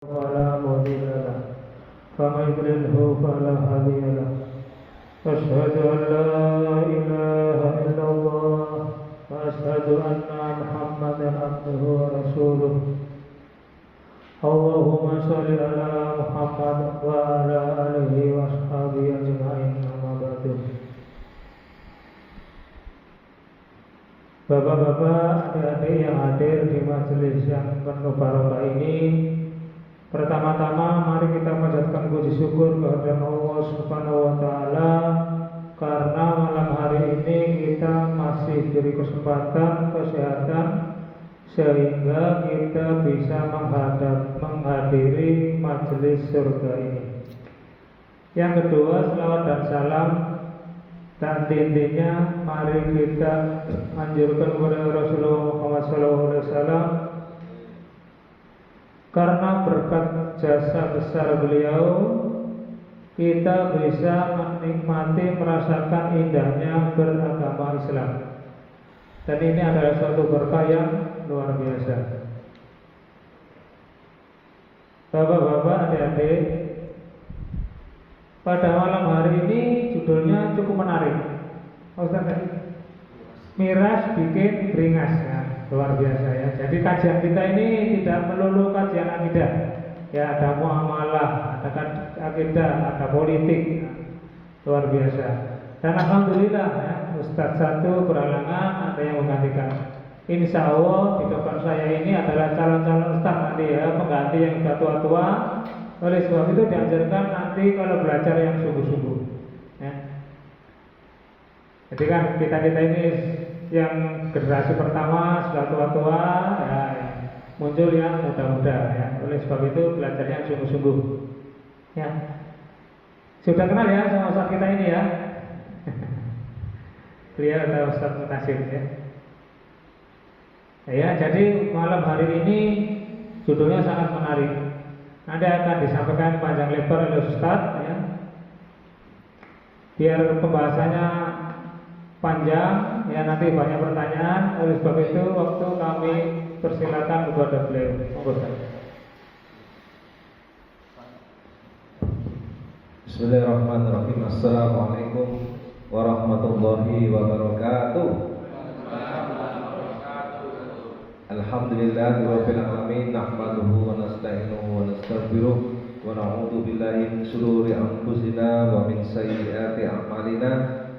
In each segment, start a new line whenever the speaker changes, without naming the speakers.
فلا مضل له ومن يضلله فلا هادي له أشهد أن لا إله إلا الله وأشهد أن محمدا عبده ورسوله اللهم صل على محمد وعلى آله وأصحابه أجمعين أما بعد. Bapak-bapak, adik-adik yang hadir di majelis yang penuh barokah ini, pertama-tama mari kita panjatkan puji syukur kepada Allah Subhanahu wa taala karena malam hari ini kita masih diberi kesempatan kesehatan sehingga kita bisa menghadiri majelis surga ini. Yang kedua, selawat dan salam dan intinya mari kita anjurkan kepada Rasulullah Muhammad SAW, karena berkat jasa besar beliau kita bisa menikmati, merasakan indahnya beragama Islam. Dan ini adalah suatu berkah yang luar biasa. Bapak-bapak, adik-adik, pada malam hari ini judulnya cukup menarik. Miras bikin beringas, ya, luar biasa ya. Jadi kajian kita ini tidak melulu kajian akidah. Ya, ada muamalah, ada akidah, ada politik, luar biasa. Dan alhamdulillah ya, Ustadz satu berhalangan, ada yang menggantikan. Insya Allah di depan saya ini adalah calon-calon Ustadz nanti ya, pengganti yang sudah tua-tua. Oleh sebab itu diajarkan nanti kalau belajar yang sungguh-sungguh ya. Jadi kan kita ini yang generasi pertama sudah tua-tua ya, muncul yang muda-muda ya. Oleh sebab itu belajarnya sungguh-sungguh ya. Sudah kenal ya sama Ustaz kita ini ya. Beliau adalah Ustaz Mutasib ya. Ya, jadi malam hari ini judulnya sangat menarik. Nanti akan disampaikan panjang lebar oleh Ustaz ya. Biar pembahasannya panjang ya, nanti banyak pertanyaan. Oleh sebab itu waktu kami persilakan kepada beliau.
Bismillahirrahmanirrahim. Assalamualaikum warahmatullahi wabarakatuh. Alhamdulillahirabbil alamin, nahmaduhu wa nasta'inuhu wa nastaghfiruh wa na'udzu billahi min shururi anfusina wa min sayyiati a'malina.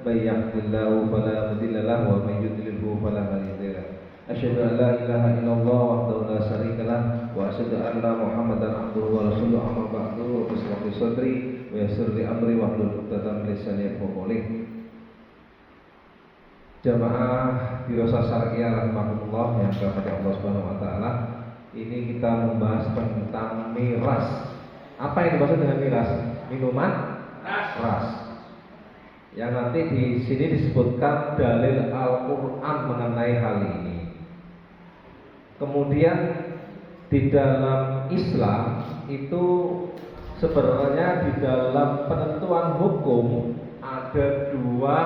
May yahdihillahu fala mudilla lahu wa may yudlilhu fala hadiya lahu. Asyhadu an la ilaha illallah wahdahu la syarika lah wa asyhadu anna Muhammadan abduhu wa rasuluhu. Amma ba'du, bismillah sadri wa yassir li amri wa hlul 'uqdatam min lisani yafqahu qawli. Jamaah Birosa Syariah rahimahullah yang kepada Allah Subhanahu wa taala, ini kita membahas tentang miras. Apa yang dimaksud dengan miras? Minuman keras. Yang nanti di sini disebutkan dalil Al-Qur'an mengenai hal ini. Kemudian di dalam Islam itu sebenarnya di dalam penentuan hukum ada dua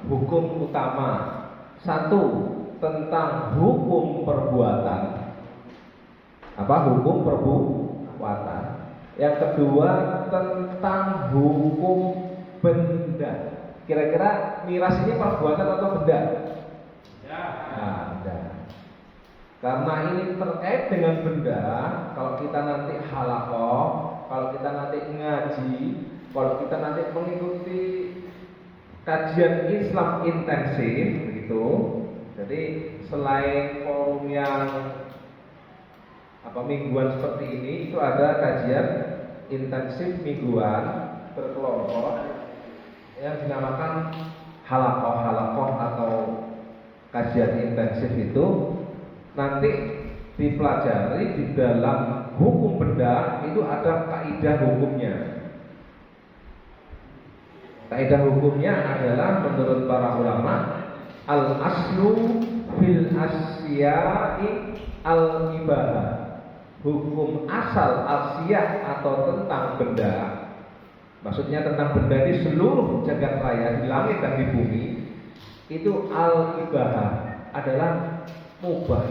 hukum utama. Satu tentang hukum perbuatan. Apa hukum perbuatan? Yang kedua tentang hukum benda. Kira-kira miras ini perbuatan atau benda? Ya. Nah, benda. Karena ini terkait dengan benda, kalau kita nanti halaqah, kalau kita nanti ngaji, kalau kita nanti mengikuti kajian Islam intensif begitu. Jadi selain forum yang mingguan seperti ini, itu ada kajian intensif mingguan berkelompok yang dinamakan halaqah atau kajian intensif. Itu nanti dipelajari di dalam hukum benda itu ada kaidah hukumnya. Kaidah hukumnya adalah menurut para ulama, al-aslu fil asya'i al-ibahah. Hukum asal asyah atau tentang benda, maksudnya tentang benda di seluruh jagat raya, di langit dan di bumi, itu al-ibahah, adalah mubah.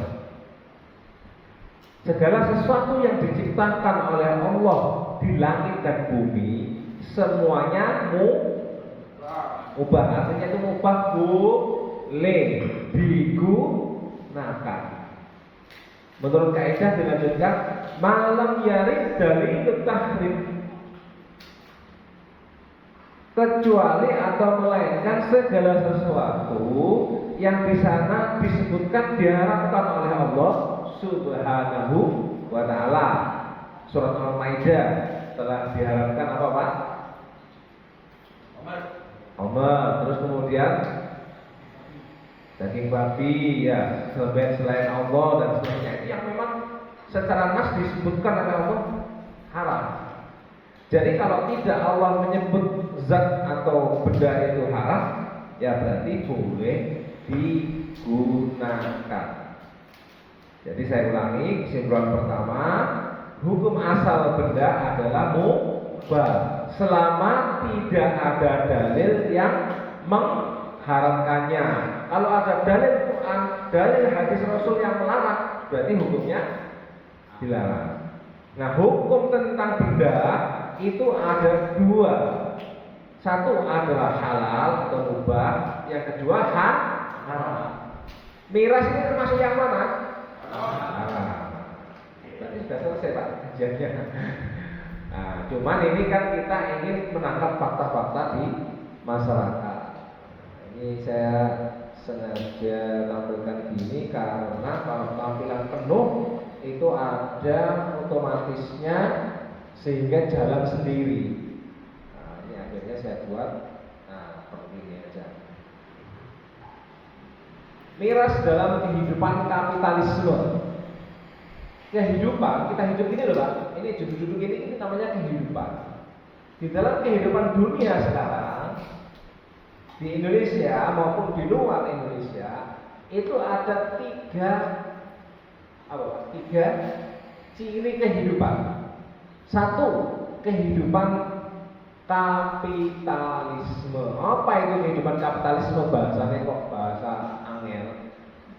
Segala sesuatu yang diciptakan oleh Allah di langit dan bumi semuanya mubah, artinya itu mubah boleh digunakan. Menurut kaidah dilanjutkan malam yarid dari tahrim, kecuali atau melainkan segala sesuatu yang di sana disebutkan diharapkan oleh Allah Subhanahu wa ta'ala. Surat Al-Maidah telah diharapkan apa Pak? Omar. Terus kemudian daging babi, ya, selain Allah dan sebagainya. Itu yang memang secara nas disebutkan oleh Allah haram. Jadi kalau tidak Allah menyebut zat atau benda itu haram, ya berarti boleh digunakan. Jadi saya ulangi, kesimpulan pertama, hukum asal benda adalah mubah selama tidak ada dalil yang mengharamkannya. Kalau ada dalil Quran, dalil hadis Rasul yang melarang, berarti hukumnya dilarang. Nah, hukum tentang benda itu ada dua. Satu adalah halal atau mubah, yang kedua haram. Miras ini termasuk yang mana? Berarti sudah selesai Pak kajiannya. Nah, cuman ini kan kita ingin menangkap fakta-fakta di masyarakat. Ini saya sengaja tampilkan gini karena kalau tampilan penuh itu ada otomatisnya sehingga jalan sendiri. Nah, ini akhirnya saya buat seperti ini aja. Miras dalam kehidupan kapitalisme. Kehidupan, kita hidup ini loh Pak. Ini duduk-duduk ini namanya kehidupan. Di dalam kehidupan dunia sekarang, di Indonesia maupun di luar Indonesia, itu ada tiga ciri kehidupan. Satu, kehidupan kapitalisme. Apa itu kehidupan kapitalisme? Bahasanya kok bahasa angel.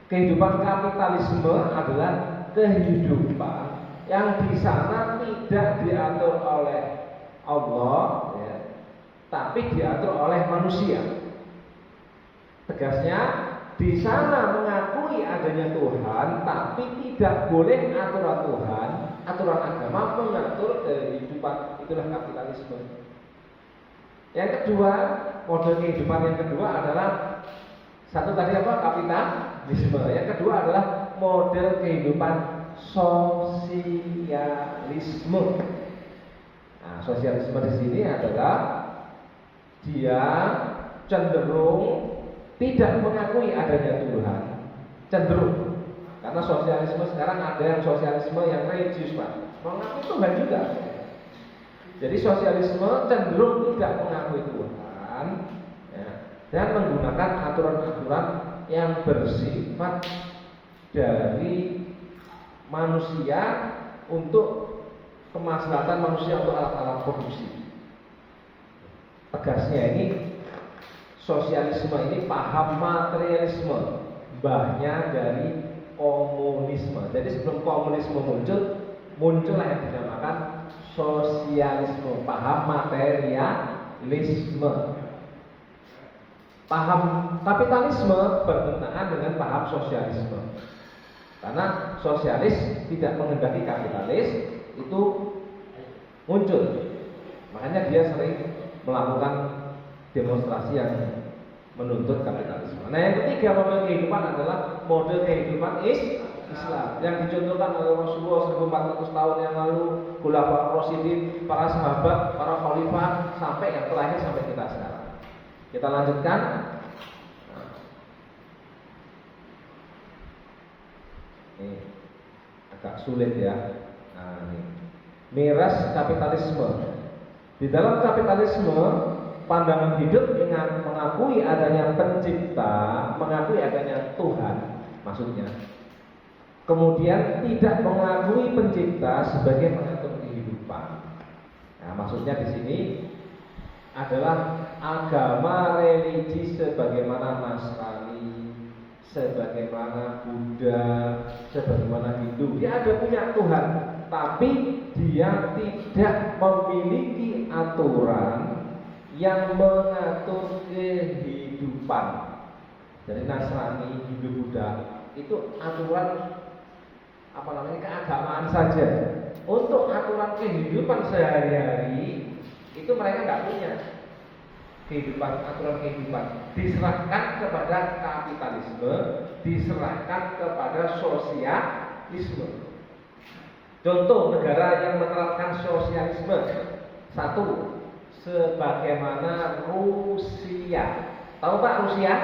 Kehidupan kapitalisme adalah kehidupan yang di sana tidak diatur oleh Allah, ya, tapi diatur oleh manusia. Tegasnya, di sana mengakui adanya Tuhan, tapi tidak boleh aturan Tuhan, aturan agama mengatur kehidupan. Itulah kapitalisme. Yang kedua, model kehidupan yang kedua adalah satu tadi apa? Kapitalisme. Yang kedua adalah model kehidupan sosialisme. Nah, sosialisme di sini adalah dia cenderung tidak mengakui adanya Tuhan, cenderung. Karena sosialisme sekarang ada yang sosialisme yang religius Pak, mengakui Tuhan juga. Jadi sosialisme cenderung tidak mengakui Tuhan, ya, dan menggunakan aturan-aturan yang bersifat dari manusia untuk kemaslahatan manusia untuk alat-alat produksi. Tegasnya ini sosialisme ini paham materialisme, mbahnya dari komunisme. Jadi sebelum komunisme muncullah yang dinamakan sosialisme, paham materialisme. Paham kapitalisme bertentangan dengan paham sosialisme. Karena sosialis tidak menghendaki kapitalis itu muncul. Makanya dia sering melakukan demonstrasi yang menuntut kapitalisme. Nah, yang ketiga model kehidupan adalah model kehidupan Islam yang dicontohkan oleh Rasulullah 1400 tahun yang lalu, Khulafaur Rasyidin, para sahabat, para khalifah, sampai yang terakhir sampai kita sekarang. Kita lanjutkan. Ini agak sulit ya. Nah, ini miras kapitalisme. Di dalam kapitalisme, pandangan hidup dengan mengakui adanya pencipta, mengakui adanya Tuhan, maksudnya. Kemudian tidak mengakui pencipta sebagai pengatur kehidupan. Nah, maksudnya di sini adalah agama religi sebagaimana Nasrani, sebagaimana Buddha, sebagaimana Hindu. Dia ada punya Tuhan, tapi dia tidak memiliki aturan yang mengatur kehidupan. Dari Nasrani, Hindu, Buddha itu aturan keagamaan saja. Untuk aturan kehidupan sehari-hari itu mereka nggak punya aturan kehidupan. Diserahkan kepada kapitalisme, diserahkan kepada sosialisme. Contoh negara yang menerapkan sosialisme, satu, sebagaimana Rusia. Tahu Pak Rusia?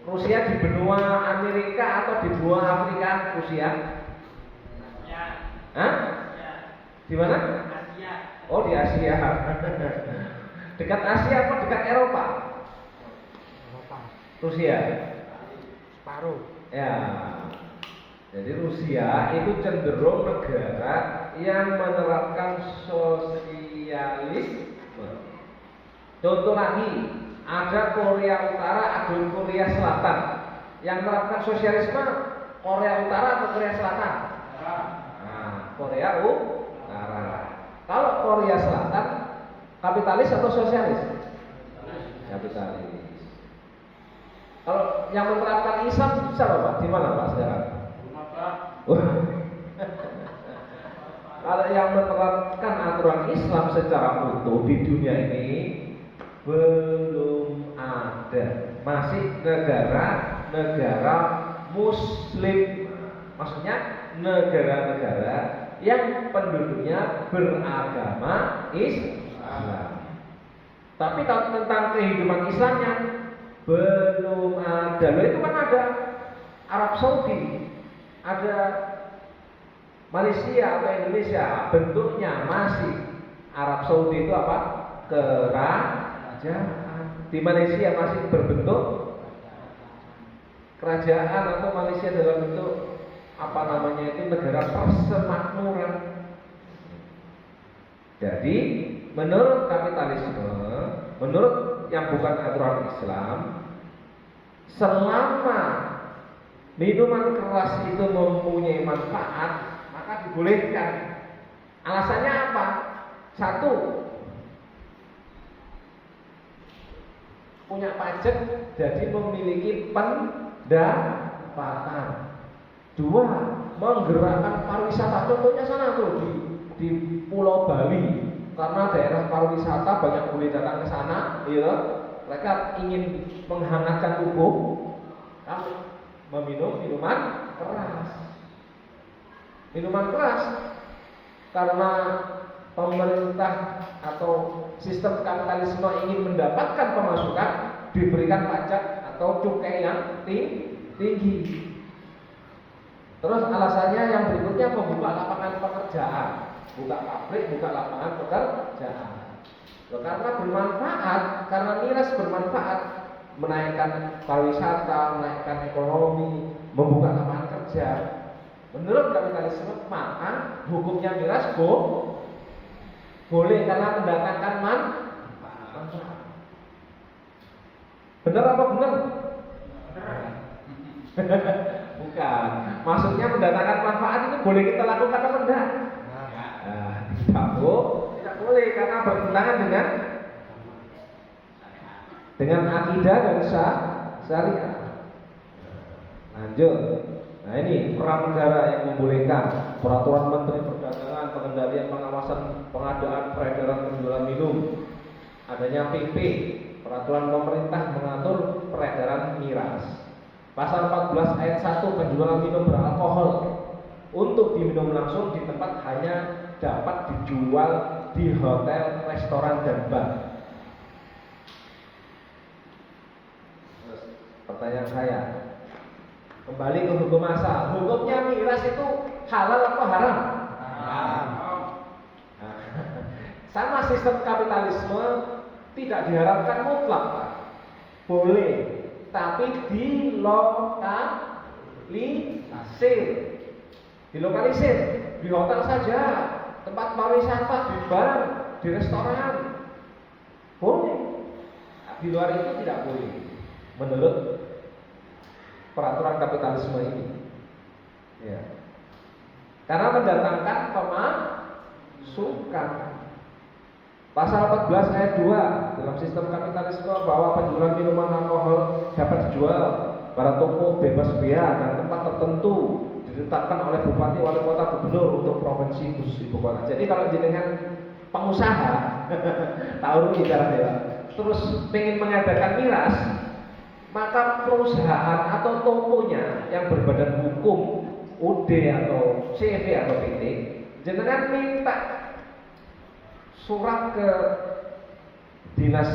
Rusia di benua Amerika atau di benua Afrika? Rusia? Hah? Di mana? Asia. Oh, di Asia. Dekat Asia apa dekat Eropa? Rusia.
Separuh.
Ya. Jadi Rusia itu cenderung negara yang menerapkan sosialisme. Contoh lagi, ada Korea Utara, ada Korea Selatan. Yang menerapkan sosialisme Korea Utara atau Korea Selatan? Korea Utara. Kalau Korea Selatan kapitalis atau sosialis? Kapitalis. Kalau yang menerapkan Islam siapa Pak? Di mana Pak sekarang? Kalau yang menerapkan aturan Islam secara utuh di dunia ini belum ada. Masih negara-negara Muslim. Maksudnya negara-negara yang penduduknya beragama Islam. Tapi kalau tentang kehidupan Islamnya belum ada. Loh, itu kan ada Arab Saudi, ada Malaysia atau Indonesia, bentuknya masih Arab Saudi itu apa? Kerajaan. Di Malaysia masih berbentuk kerajaan atau Malaysia dalam bentuk itu negara persemakmuran. Jadi menurut kapitalisme, menurut yang bukan aturan Islam, selama minuman keras itu mempunyai manfaat, maka dibolehkan. Alasannya apa? Satu, punya pajak, jadi memiliki pendapatan. Dua, menggerakkan pariwisata. Contohnya sana tuh di Pulau Bali, karena daerah pariwisata banyak boleh datang ke sana, ya. Mereka ingin menghangatkan tubuh, meminum minuman keras. Minuman keras karena pemerintah atau sistem kapitalisme ingin mendapatkan pemasukan, diberikan pajak atau cukai yang tinggi. Terus alasannya yang berikutnya membuka lapangan pekerjaan, buka pabrik, buka lapangan pekerjaan. Karena bermanfaat, karena miras bermanfaat, menaikkan pariwisata, menaikkan ekonomi, membuka lapangan kerja. Menurut kapitalisme, maka hukumnya miras boleh karena mendatangkan manfaat. Benar apa benar? Bukan. Maksudnya mendatangkan manfaat itu boleh kita lakukan atau tidak? Tidak boleh karena bertentangan dengan akidah dan syariat. Lanjut. Nah ini perang negara yang membolehkan peraturan Menteri Perdagangan, pengendalian, pengawasan, pengadaan, peredaran, penjualan minum. Adanya PP, peraturan pemerintah mengatur peredaran miras. Pasal 14 ayat 1, penjualan minum beralkohol untuk diminum langsung di tempat hanya dapat dijual di hotel, restoran, dan bar. Pertanyaan saya, kembali ke hukum asal. Hukumnya miras itu halal atau haram? Haram. Sama sistem kapitalisme tidak diharapkan mutlak, Pak. Boleh, tapi dilokalisir di hotel saja, tempat pariwisata, di bar, di restoran. Boleh. Di luar itu tidak boleh. Menurut
peraturan kapitalisme ini. Ya. Karena mendatangkan pemasukan. Pasal 14 ayat 2 dalam sistem kapitalisme bahwa penjualan minuman alkohol dapat dijual pada toko bebas bea dan tempat tertentu ditetapkan oleh bupati, wali kota, gubernur untuk provinsi khusus ibu kota. Jadi kalau jenengan pengusaha tahu ibaratnya terus ingin mengadakan miras, maka perusahaan atau tokonya yang berbadan hukum UD atau CV atau PT, jenengan minta surat ke dinas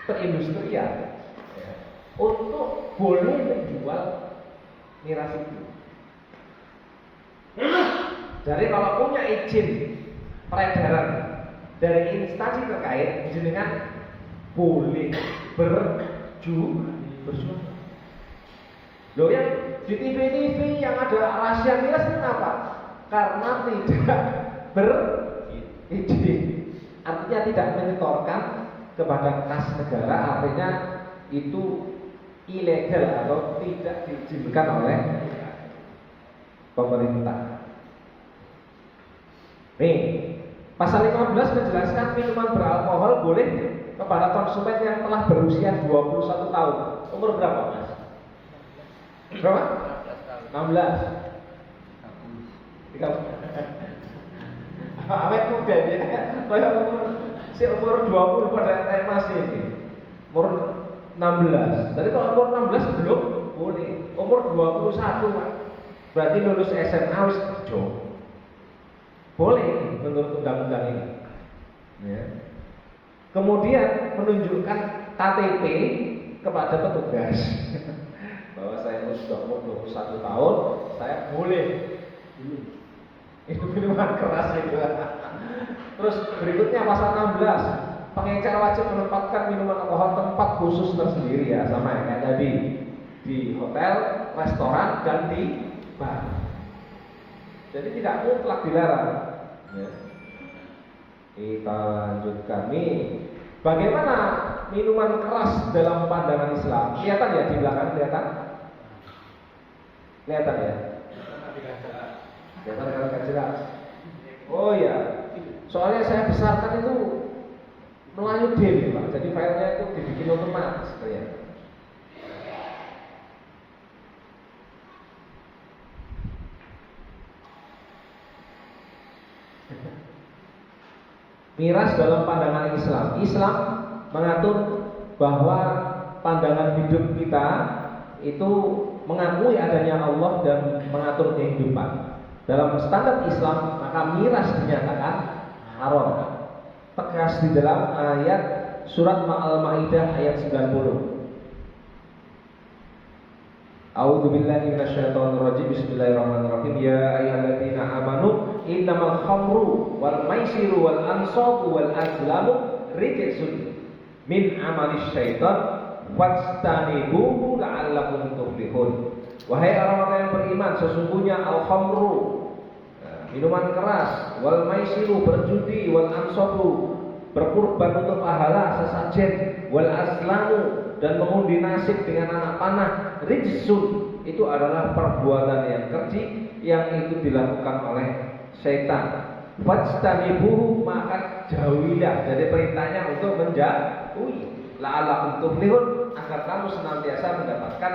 perindustrian ya, untuk boleh menjual miras itu. Jadi kalau punya izin peredaran dari instansi terkait, jenengan boleh berjual. Loh, yang di TV yang ada rahasia miras kenapa? Karena tidak berizin, artinya tidak menyetorkan kepada kas negara, artinya itu ilegal atau tidak diizinkan oleh pemerintah. Nih, pasal 15 menjelaskan minuman beralkohol boleh kepada konsumen yang telah berusia 21 tahun. Umur berapa, Mas? Berapa? 16. Awet muda dia. Kayak umur 20 pada masih ini. Umur 16. Jadi kalau umur 16 belum boleh. Umur 21, Pak. Berarti lulus SMA harus kerja. Boleh menurut undang-undang ini. Ya. Kemudian menunjukkan KTP kepada petugas bahwa saya sudah umur 21 tahun, saya boleh itu minuman keras itu. Terus berikutnya pasal 16, pengecer wajib menempatkan minuman alkohol tempat khusus tersendiri ya, sama ya kayak tadi di hotel, restoran dan di bar. Jadi tidak mutlak dilarang. Ya. Kita lanjutkan nih. Bagaimana minuman keras dalam pandangan Islam? Kelihatan ya di belakang, kelihatan? Kelihatan ya? Kelihatan kalau nggak jelas. Oh ya, soalnya saya besarkan itu Melayu Dewi, Pak. Jadi filenya itu dibikin otomatis ternyata. Miras dalam pandangan Islam. Islam mengatur bahwa pandangan hidup kita itu mengakui adanya Allah dan mengatur kehidupan. Dalam standar Islam, maka miras dinyatakan haram. Tegas di dalam ayat surat Al-Maidah ayat 90. A'udzu billahi minasyaitonir rajim. Bismillahirrahmanirrahim. Ya ayyuhalladzina amanu innamal khamru wal maisiru wal ansabu wal azlamu rijsun min amalis syaitan fastanibuhu la'allakum tuflihun. Wahai orang-orang yang beriman, sesungguhnya al-khamru, minuman keras, wal maisiru, berjudi, wal ansabu, berkurban untuk pahala sesajen, wal azlamu, dan mengundi nasib dengan anak panah, rijsun, itu adalah perbuatan yang keji yang itu dilakukan oleh syaitan. Fastanibuhu, maka jauhilah. Jadi perintahnya untuk menjauhi. La'allakum tuflihun, agar kamu senantiasa mendapatkan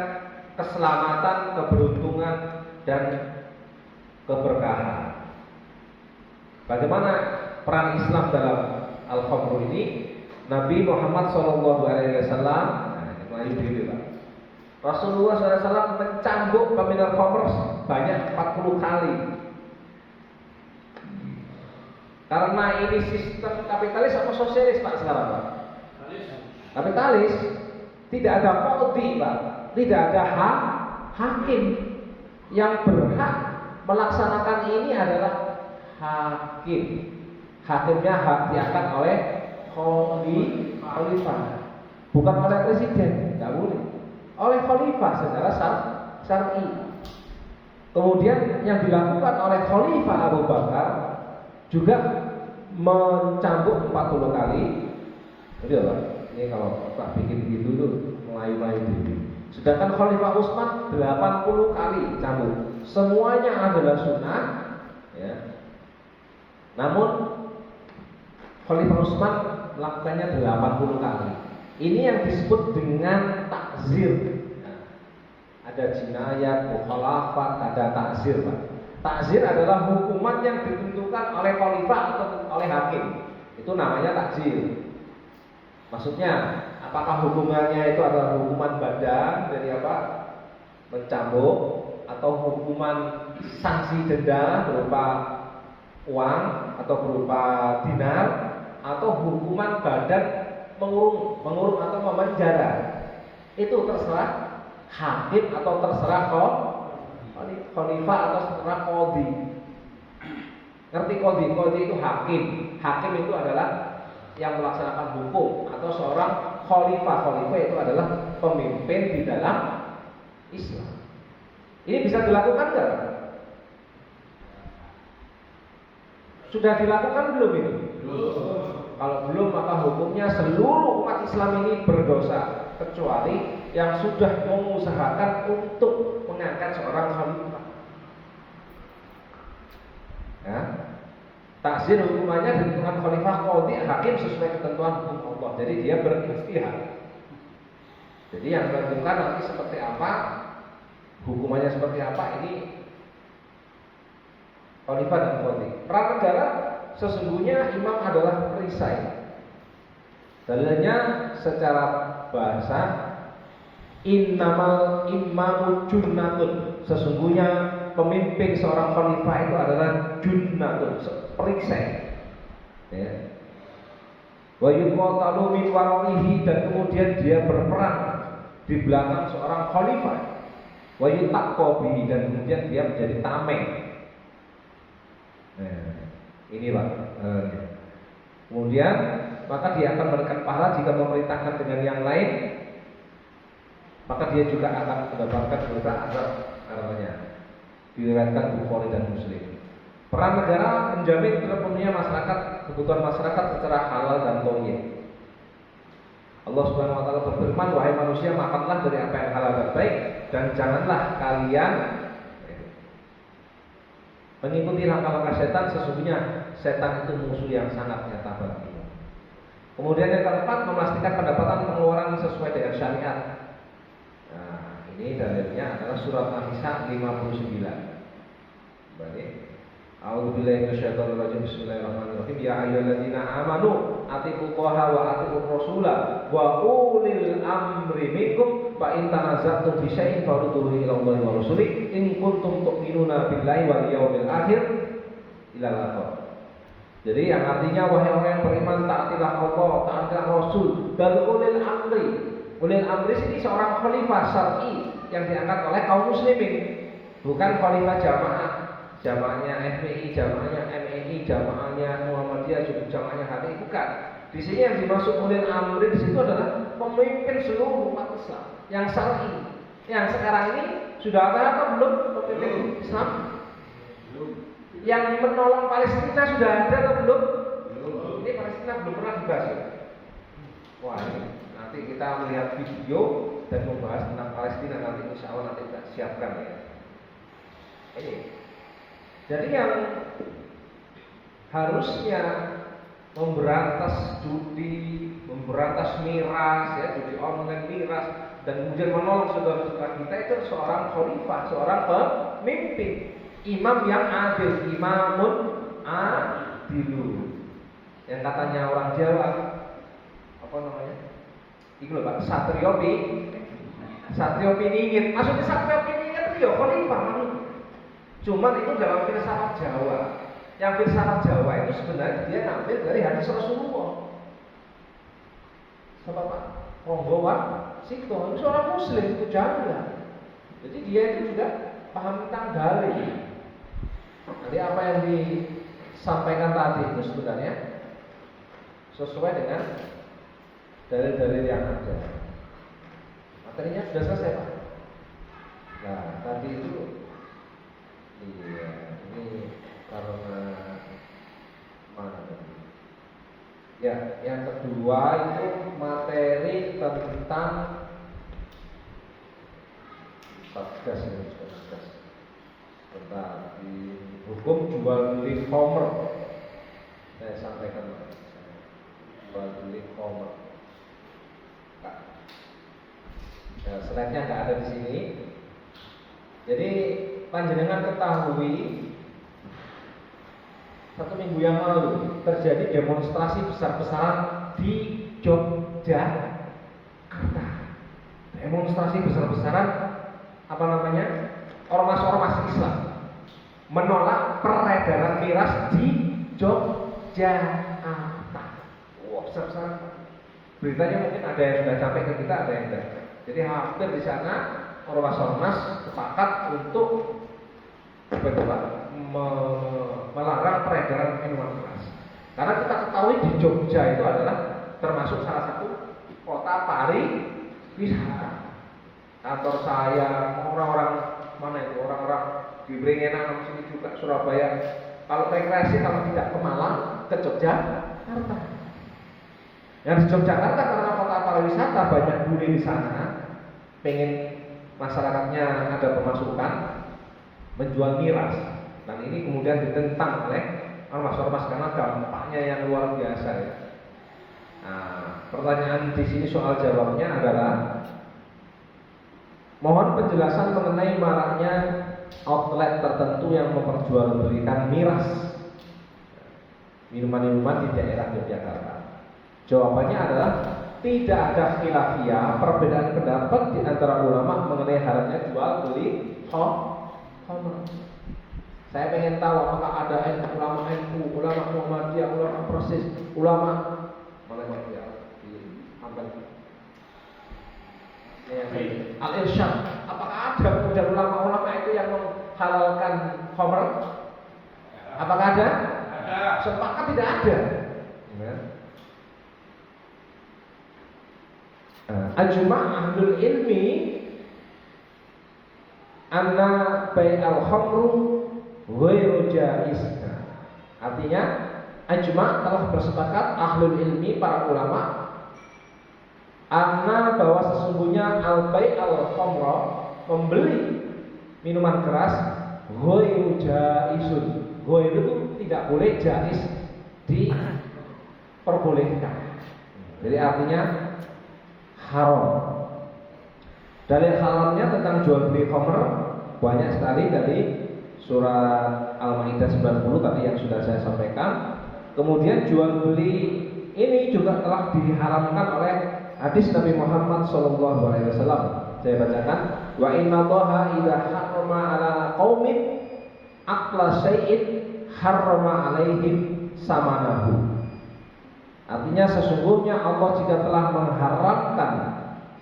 keselamatan, keberuntungan dan keberkahan. Bagaimana peran Islam dalam al-khamru ini? Nabi Muhammad SAW, Melayu diri Pak, Rasulullah SAW mencambuk peminum khamr banyak 40 kali. Karena ini sistem kapitalis atau sosialis Pak sekarang Pak? Kapitalis. Tidak ada qadhi Pak, tidak ada hakim. Yang berhak melaksanakan ini adalah hakim. Hakimnya diangkat oleh khalifah, bukan oleh presiden, tidak boleh. Oleh khalifah secara syar'i. Kemudian yang dilakukan oleh khalifah Abu Bakar juga mencambuk 40 kali. Jadi Pak, ini kalau tak bikin gitu tuh Melayu-Melayu dulu. Sedangkan Khalifah Utsman 80 kali cambuk. Semuanya adalah sunnah, ya. Namun Khalifah Utsman melakukannya 80 kali. Ini yang disebut dengan takzir. Nah, ada jinayat, mukhalafat, ada takzir, Pak. Takzir adalah hukuman yang ditentukan oleh khalifah atau oleh hakim. Itu namanya takzir. Maksudnya, apakah hukumannya itu adalah hukuman badan dari apa? Mencambuk, atau hukuman sanksi denda berupa uang atau berupa dinar, atau hukuman badan mengurung atau memenjara. Itu terserah hakim atau terserah khalifah atau terserah qadhi. Ngerti qadhi? Qadhi itu hakim. Hakim itu adalah yang melaksanakan hukum, atau seorang khalifah. Khalifah itu adalah pemimpin di dalam Islam. Ini bisa dilakukan enggak? Sudah dilakukan belum ini? Belum. Kalau belum, maka hukumnya seluruh umat Islam ini berdosa, kecuali yang sudah mengusahakan untuk mengangkat seorang khalifah. Ya. Takzir hukumannya ditentukan khalifah, qadhi, hakim sesuai ketentuan hukum Allah. Jadi dia beristihad. Jadi yang menentukan nanti seperti apa, hukumannya seperti apa, ini khalifah dan qadhi. Peran negara, sesungguhnya imam adalah perisai. Dalilnya secara bahasa, innamal imamu junnatun. Sesungguhnya pemimpin seorang khalifah itu adalah junnatun, perisai. Ya. Wa yuqatalu min waraihi, dan kemudian dia berperang di belakang seorang khalifah. Wa yutaqqa bihi, dan kemudian dia menjadi tameng. Ini Pak. Kemudian maka dia akan mendapatkan pahala jika memerintahkan dengan yang lain, maka dia juga akan mendapatkan dosa azab namanya. Diriwayatkan Bukhari dan Muslim. Peran negara menjamin terpenuhnya masyarakat, kebutuhan masyarakat secara halal dan thayyib. Allah Subhanahu wa taala berfirman, wahai manusia, makanlah dari apa yang halal dan baik, dan janganlah kalian mengikuti langkah-langkah setan. Sesungguhnya setan itu musuh yang sangat nyata bagimu. Kemudian yang keempat, memastikan pendapatan pengeluaran sesuai dengan syariat. Nah, ini dalilnya adalah surat An-Nisa 59. Baik. A'udzubillahi minasyaitonir rajim. Bismillahirrahmanirrahim. Ya ayyuhalladzina amanu atiqullaha wa atiqur rasula wa ulil amri minkum fa in tanaza'tum fi syai'in farudduhu ila Allahi wa rasulih in kuntum tu'minuna billahi wal yawmil akhir ila al-akhir. Jadi yang artinya, wahai orang yang beriman, taatilah Allah, taatilah Rasul, dan ulil amri. Ulil amri ini seorang khalifah syar'i yang diangkat oleh kaum muslimin, bukan khalifah jamaah. Jamaahnya FPI, jamaahnya MNI, jamaahnya Muhammadiyah, jamaahnya HTI, bukan. Di sini yang dimaksud ulil amri di situ adalah pemimpin seluruh umat Islam yang syar'i. Yang sekarang ini sudah ada atau belum pemimpin Islam? Belum. Yang menolong Palestina sudah ada atau belum? Belum. Ini Palestina belum pernah dibahas. Ya? Wah, ini nanti kita melihat video dan membahas tentang Palestina nanti, insya Allah nanti kita siapkan ya. Ini. Jadi yang harusnya memberantas judi, memberantas miras, ya, judi online, miras, dan kemudian menolong saudara-saudara kita itu seorang khalifah, seorang pemimpin, imam yang adil, imamun adilu. Yang katanya orang Jawa, apa namanya? Itu loh Pak, satriopi ningit. Maksudnya satriopi ningit itu ya khalifah. Cuman itu dalam filsafat Jawa. Yang filsafat Jawa itu sebenarnya dia ngambil dari hadis Rasulullah. Siapa Pak? Ronggowan Sikto, itu seorang Muslim, itu janda. Jadi dia itu juga paham tentang dalil. Jadi apa yang disampaikan tadi itu sebenarnya sesuai dengan dalil-dalil yang ada. Materinya sudah selesai Pak. Nah tadi itu, iya ini karena mana tadi? Ya, yang kedua itu materi tentang gas ini juga gas. Bentar, di hukum jual beli khamr. Saya sampaikan Mas. Jual beli khamr. Nah, slide-nya nggak ada di sini. Jadi panjenengan ketahui 1 minggu yang lalu terjadi demonstrasi besar-besaran di Yogyakarta. Demonstrasi besar-besaran apa namanya? Ormas-ormas Islam menolak peredaran miras di Yogyakarta. Wah, besar-besaran. Beritanya mungkin ada yang sudah sampai ke kita, ada yang tidak. Jadi hampir di sana ormas-ormas sepakat untuk melarang peredaran minuman keras. Karena kita ketahui di Jogja itu adalah termasuk salah satu kota pariwisata. Kantor saya, orang-orang mana itu, orang-orang di Brengenan sini juga, Surabaya. Kalau rekreasi kalau tidak ke Malang, ke Yogyakarta. Yang di Yogyakarta karena kota pariwisata banyak bule di sana, pengen masyarakatnya ada pemasukan, menjual miras. Dan ini kemudian ditentang oleh ormas-ormas karena dampaknya yang luar biasa ya. Nah, pertanyaan di sini soal jawabnya adalah mohon penjelasan mengenai maraknya outlet tertentu yang memperjualbelikan miras, minuman-minuman di daerah Yogyakarta. Jawabannya adalah tidak ada khilafiyah, perbedaan pendapat di antara ulama mengenai haramnya jual beli khamr. Saya pengen tahu apakah ada ulama NU, ulama Muhammadiyah, ulama Persis, ulama mana ya di Ambon. Al-Irsyad. Apakah ada kemudian ulama-ulama itu yang menghalalkan khamr? Apakah ada? Ada. Sepakat tidak ada. Ya. Ajma' ahlul ilmi anna bai'al khamru ghairu jaiz. Artinya ajma' telah bersepakat ahlul ilmi, para ulama, anna bahwa sesungguhnya al bai'al khamra, membeli minuman keras, ghairu jaizun. Ghairu itu tidak boleh, jaiz diperbolehkan. Jadi artinya haram. Dalil haramnya tentang jual beli khamr banyak sekali dari surat Al-Maidah 90 tadi yang sudah saya sampaikan. Kemudian jual beli ini juga telah diharamkan oleh hadis Nabi Muhammad SAW. Saya bacakan: wa inna Allaha idza harrama ala qaumin aqla syai'in harrama alaihim samanahu. Artinya sesungguhnya Allah jika telah mengharamkan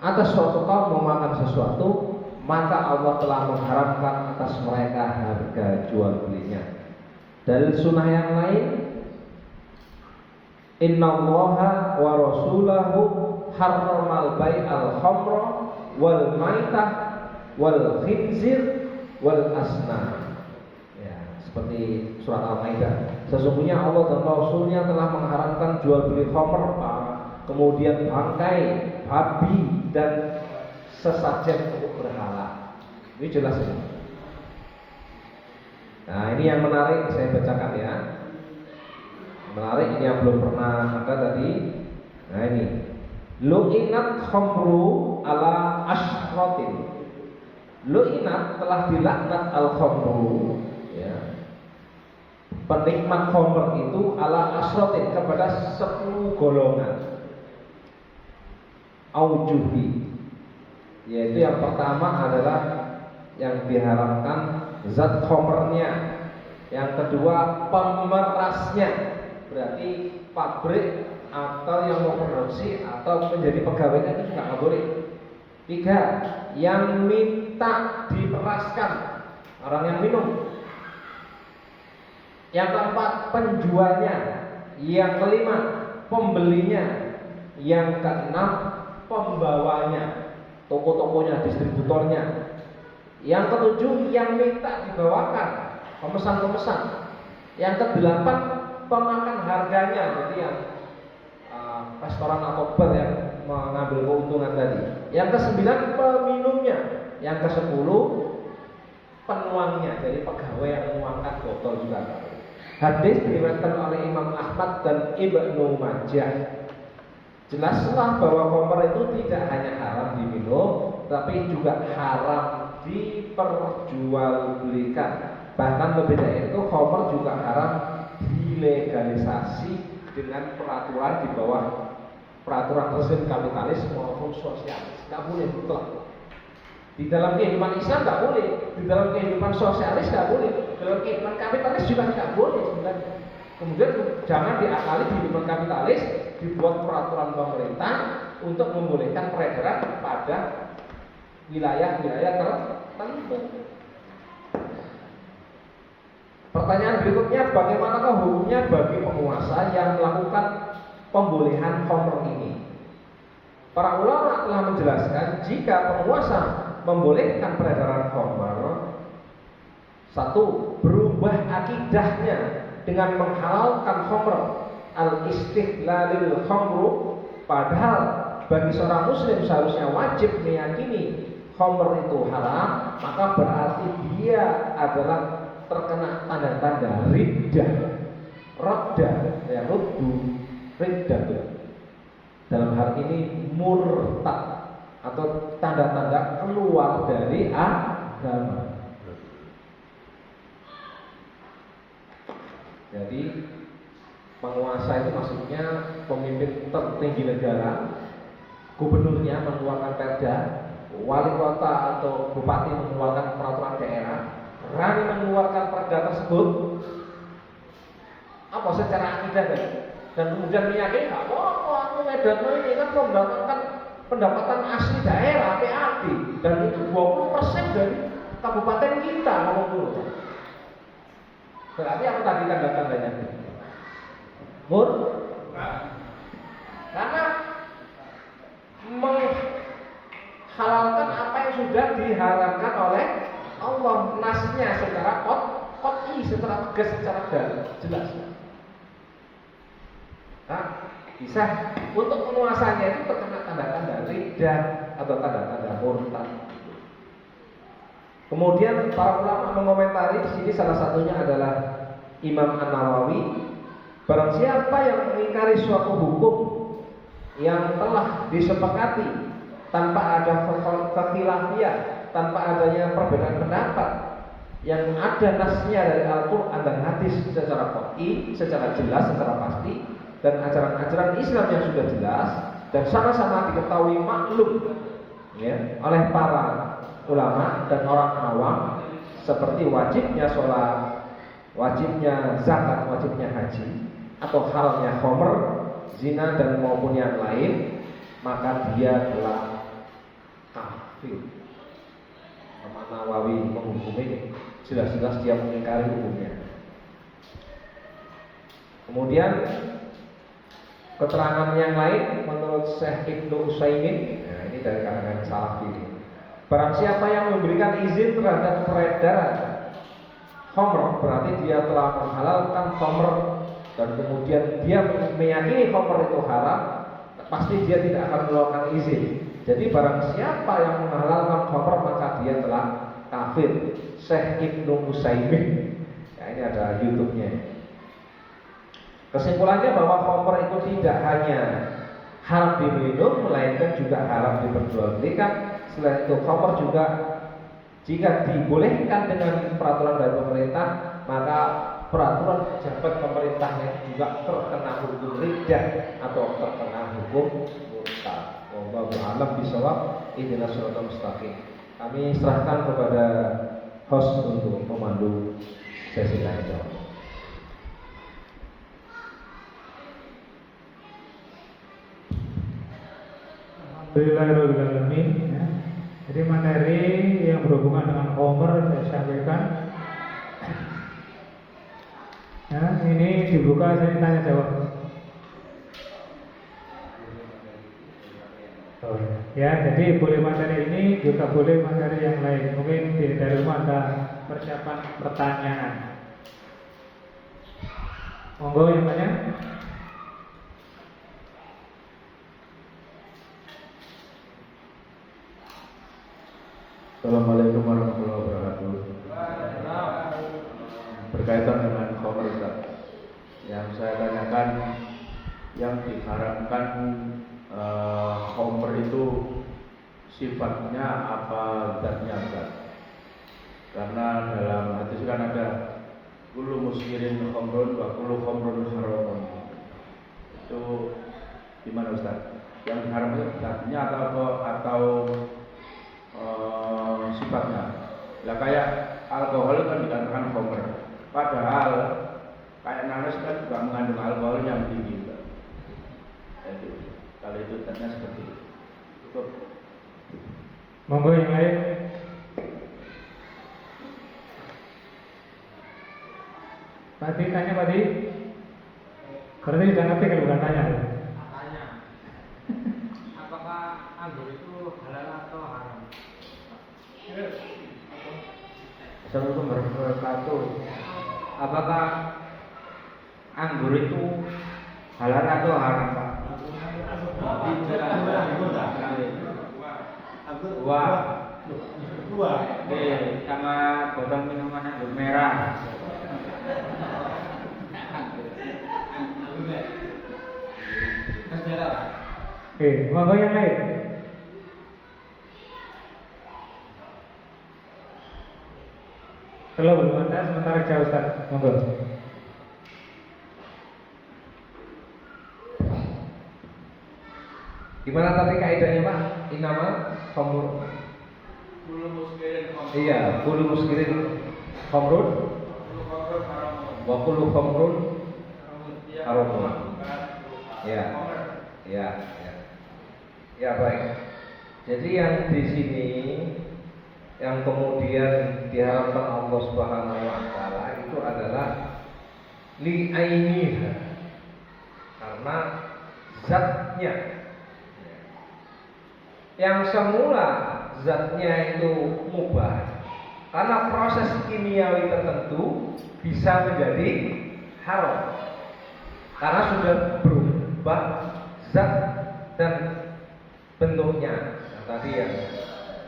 atas suatu kaum memakan sesuatu, maka Allah telah mengharamkan atas mereka harga jual belinya. Dalil sunnah yang lain, innallaha wa rasulahu harramal bai'al khamra wal maitah wal khinzir wal asnam. Seperti surat Al-Maidah. Sesungguhnya Allah dan Rasulnya telah mengharamkan jual beli khamr, kemudian bangkai, babi dan sesajen untuk berhala. Ini jelas ini. Nah, ini yang menarik saya bacakan ya. Menarik, ini yang belum pernah ada tadi. Nah ini, lu'inat khamru ala ashratin. Lu'inat telah dilaknat al-khamru, ya. Penikmat khamr itu ala asrotin, kepada 10 golongan aujuhi, yaitu yang pertama adalah yang diharamkan zat khamrnya, yang kedua pemerasnya, berarti pabrik atau yang memproduksi atau menjadi pegawainya itu juga nggak boleh. 3, yang minta diperaskan, orang yang minum. Yang keempat, penjualnya. Yang kelima, pembelinya. Yang keenam, pembawanya, toko-tokonya, distributornya. Yang ketujuh, yang minta dibawakan, pemesan-pemesan. Yang kedelapan, pemakan harganya, jadi yang restoran atau bar yang mengambil keuntungan tadi. Yang kesembilan, peminumnya. Yang kesepuluh, penuangnya, jadi pegawai yang menuangkan botol juga nggak boleh. Hadis diriwayatkan oleh Imam Ahmad dan Ibnu Majah. Jelaslah bahwa khamr itu tidak hanya haram diminum, tapi juga haram diperjualbelikan. Bahkan lebih dari itu, khamr juga haram dilegalisasi dengan peraturan di bawah peraturan rezim kapitalis maupun sosialis. Nggak boleh mutlak. Di dalam kehidupan Islam nggak boleh, di dalam kehidupan sosialis nggak boleh, dalam kehidupan kapitalis juga nggak boleh sebenarnya. Kemudian jangan diakali di kehidupan kapitalis dibuat peraturan pemerintah untuk membolehkan peredaran pada wilayah-wilayah tertentu. Pertanyaan berikutnya, bagaimanakah hukumnya bagi penguasa yang melakukan pembolehan khamr ini? Para ulama telah menjelaskan jika penguasa membolehkan peredaran khamr, satu, berubah akidahnya dengan menghalalkan khamr, al-istihlalil khamru, padahal bagi seorang muslim seharusnya wajib meyakini khamr itu haram, maka berarti dia adalah terkena tanda-tanda riddah, radda, ya ruddu, riddah. Dalam hal ini murtad atau tanda-tanda keluar dari agama. Jadi penguasa itu maksudnya pemimpin tertinggi negara, gubernurnya mengeluarkan perda, wali kota atau bupati mengeluarkan peraturan daerah, berani mengeluarkan perda tersebut apa secara akidah dan kemudian meyakini nggak apa-apa, aku Medan ini kan mendapatkan pendapatan asli daerah PAD dan itu 20% dari kabupaten kita ngomong dulu. Berarti apa tadi tanda-tandanya? Karena menghalalkan apa yang sudah diharamkan oleh Allah, nasnya secara qat'i, secara tegas, secara jelas. Nah, bisa untuk penguasanya itu terkena tanda-tanda riddah atau tanda-tanda murtad. Kemudian para ulama mengomentari di sini, salah satunya adalah Imam An-Nawawi. Barang siapa yang mengingkari suatu hukum yang telah disepakati tanpa ada kekhilafiyah, tanpa adanya perbedaan pendapat, yang ada nasnya dari Al-Quran dan hadis secara qat'i, secara jelas, secara pasti, dan ajaran-ajaran Islam yang sudah jelas dan sama-sama diketahui maklum ya, oleh para ulama dan orang awam, seperti wajibnya sholat, wajibnya zakat, wajibnya haji, atau haramnya khamr, zina dan maupun yang lain, maka dia telah kafir. Imam Nawawi menghukumi jelas-jelas dia mengingkari hukumnya. Kemudian keterangan yang lain menurut Syekh Ibnu Utsaimin, nah ini dari kalangan Salafi ini. Barang siapa yang memberikan izin terhadap peredaran khamr, berarti dia telah menghalalkan khamr, dan kemudian dia meyakini khamr itu haram, pasti dia tidak akan mengeluarkan izin. Jadi barang siapa yang menghalalkan khamr, maka dia telah kafir. Syekh Ibnu Utsaimin. Ya, ini ada YouTube-nya. Kesimpulannya bahwa khamr itu tidak hanya haram diminum, melainkan juga haram diperjualbelikan. Selain itu, khamr juga jika dibolehkan dengan peraturan dari pemerintah, maka peraturan pejabat pemerintahnya juga terkena hukum riddah atau terkena hukum murtad. Wallahu a'lam bishawab. Ihdinas shiratal mustaqim. Kami serahkan kepada host untuk memandu sesi tanya jawab.
Alhamdulillahirrahmanirrahim. Jadi materi yang berhubungan dengan khamr saya sampaikan. Ya, ini dibuka sesi tanya jawab. Ya, jadi boleh materi ini juga boleh materi yang lain. Mungkin dari rumah ada persiapan pertanyaan. Monggo yang tanya.
Assalamualaikum warahmatullahi wabarakatuh.
yang diharamkan khamr itu sifatnya apa, zatnya apa? Karena dalam hadis kan ada kullu muskirin khamrun wa kullu khamrun haramun. Itu gimana Ustaz? Yang diharamkan zatnya atau sifatnya? Lah kayak alkohol kan dikatakan khamr. Padahal kayak nanas kan juga mengandung alkohol yang tinggi. Jadi, kalau itu zatnya seperti itu. Cukup.
Monggo yang lain. Pak Di, tanya Pak Di. Berarti sudah ngerti kalau bukan tanya.
Tanya, apakah anggur itu halal atau haram?
Assalamualaikum warahmatullahi wabarakatuh. Apakah anggur itu halal atau haram, Pak?
Dua. Sama botol minuman anggur merah.
Monggo yang lain. Kalau belum ada, sementara jauh Ustaz. Monggo.
Gimana tadi kaidahnya, Pak? Inama khamrun. Iya, kullu muskirin khamrun wa kullu khamrun haramun. Ya. Ya, ya. Ya, baik. Jadi yang di sini yang kemudian diharapkan Allah Subhanahu wa taala itu adalah li ainiha. Karena zatnya. Yang semula zatnya itu mubah. Karena proses kimiawi tertentu bisa menjadi haram. Karena sudah berubah zat dan bentuknya. Nah, tadi ya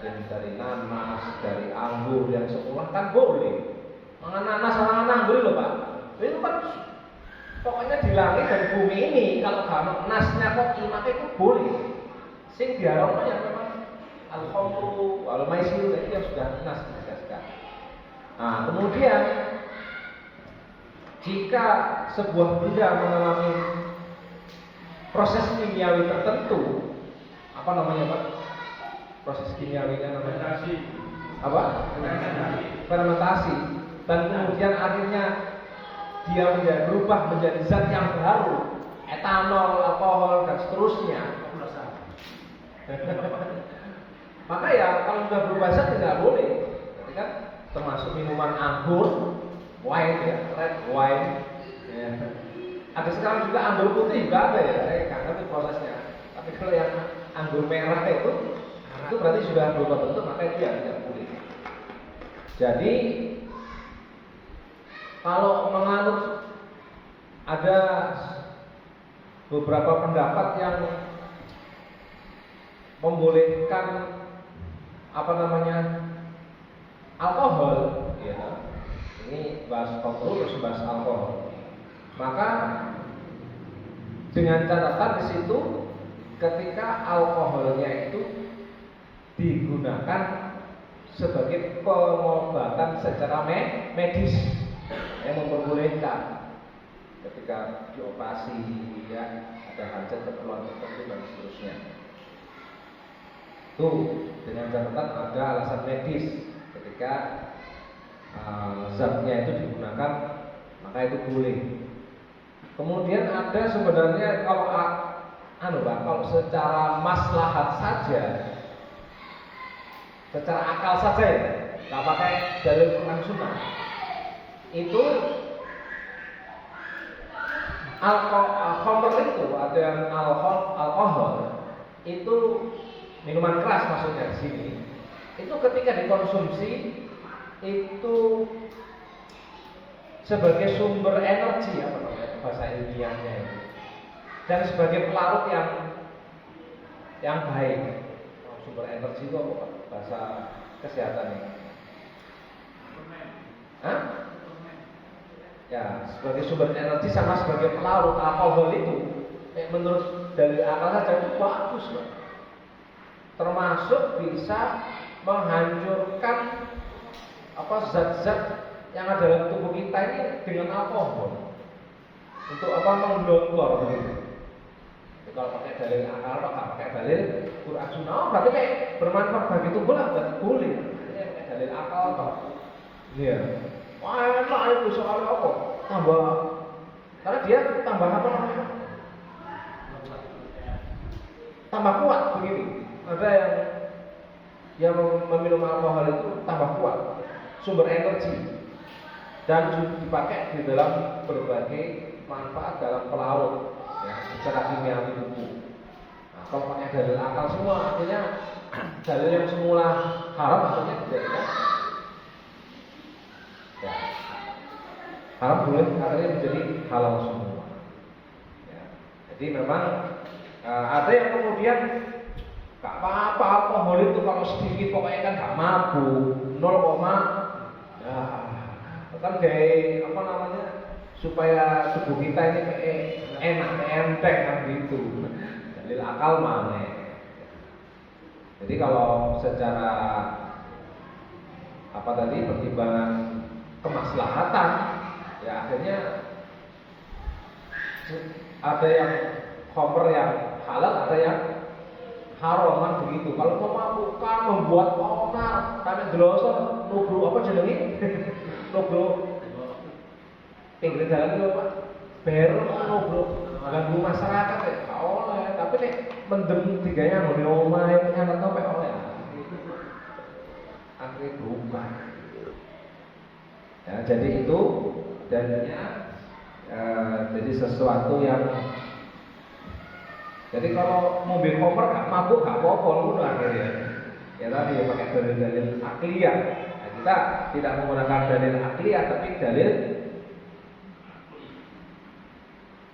dari nanas, dari anggur yang semula kan boleh. Mangan nanas sama anggur loh Pak. Itu kan pokoknya di langit dan bumi ini kalau kamu nasnya kok imaknya itu boleh. Sing diharamkan yang memang al-khamru wal maisir itu yang sudah nas ditegaskan. Nah, kemudian jika sebuah benda mengalami proses kimiawi tertentu, apa namanya Pak? Proses kimiawinya namanya apa? Fermentasi. Dan kemudian akhirnya dia berubah menjadi zat yang baru, etanol, alkohol dan seterusnya. Maka ya kalau sudah berubah zat tidak boleh. Jadi kan termasuk minuman anggur, wine ya, red wine. Ya. Ada sekarang juga anggur putih juga ada ya, saya nggak ngerti prosesnya. Tapi kalau yang anggur merah itu berarti sudah berubah bentuk, maka itu ya tidak boleh. Jadi kalau menganut ada beberapa pendapat yang membolehkan apa namanya alkohol, ya. Ini bahas alkohol terus bahas alkohol. Maka dengan catatan di situ ketika alkoholnya itu digunakan sebagai pengobatan secara medis yang memperbolehkan ketika dioperasi ya ada hajat keperluan tertentu dan seterusnya. Tuh dengan catatan ada alasan medis ketika zatnya itu digunakan maka itu boleh. Kemudian ada sebenarnya kalau secara maslahat saja, secara akal saja ya, nggak pakai dalil Quran Sunnah, itu alkohol itu atau yang alkohol itu minuman keras maksudnya di sini, itu ketika dikonsumsi itu sebagai sumber energi apa namanya bahasa ilmiahnya itu, dan sebagai pelarut yang baik. Sumber energi itu apa Pak? Bahasa kesehatan ini? Hah? Ya, sebagai sumber energi sama sebagai pelarut alkohol itu menurut dalil akal saja itu bagus, Pak. Termasuk bisa menghancurkan zat-zat yang ada dalam tubuh kita ini dengan alkohol. Untuk menggelontor begitu. Kalau pakai dalil akal, kalau pakai dalil Quran Sunnah, berarti kayak bermanfaat bagi tubuh lah, berarti boleh. Ini pakai dalil akal toh. Iya. Wah, enak itu soal apa? Tambah, karena dia tambah apa namanya? Tambah kuat begini. Ada yang meminum alkohol itu tambah kuat, sumber energi, dan dipakai di dalam berbagai manfaat dalam pelarut, ya, secara kimia tubuh. Nah, kalau pakai dalil akal semua, artinya dalil yang semula haram artinya dijadikan ya, haram boleh akhirnya menjadi halal semua. Ya, jadi memang ada yang kemudian gak apa-apa alkohol itu kalau sedikit pokoknya kan gak mabuk 0, ya kan kayak supaya tubuh kita ini kayak enak, enteng kan gitu. Dalil akal mana? Jadi kalau secara pertimbangan kemaslahatan, ya akhirnya ada yang khamr yang halal, ada yang haram kan begitu. Kalau memabukkan, membuat onar, kami delosor, nubru apa jenenge? Nubru pinggir jalan itu Pak. Baru nubru ganggu masyarakat ya. Oleh, tapi nek mendem tiganya ngene omahe nyanget sampai oleh. Akhirnya berubah. Ya, jadi itu dalilnya jadi sesuatu yang jadi kalau mobil koper gak mabuk gak apa-apa ngono akhirnya. Ya tadi ya pakai dalil-dalil akliyah. Nah, kita tidak menggunakan dalil akliyah tapi dalil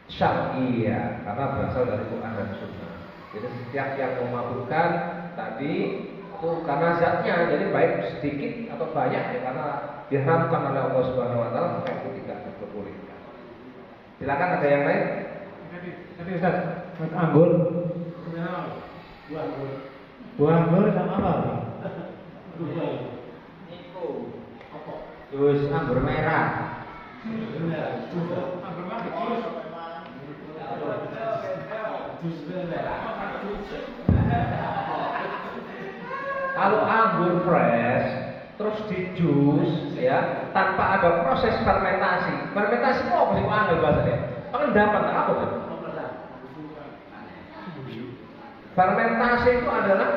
syar'iyah karena berasal dari Quran dan Sunnah. Jadi setiap yang memabukkan tadi itu karena zatnya, jadi baik sedikit atau banyak ya karena diharamkan oleh Allah Subhanahu Wa Taala maka itu tidak diperbolehkan. Silakan ada yang lain.
Tadi Ustaz, anggur. Buah anggur sama apa?
Jus anggur merah.
Kalau anggur fresh terus di jus ya tanpa ada proses fermentasi. Fermentasi itu apa sih kok angel bahasanya? Pengendapan apa tuh? Fermentasi itu adalah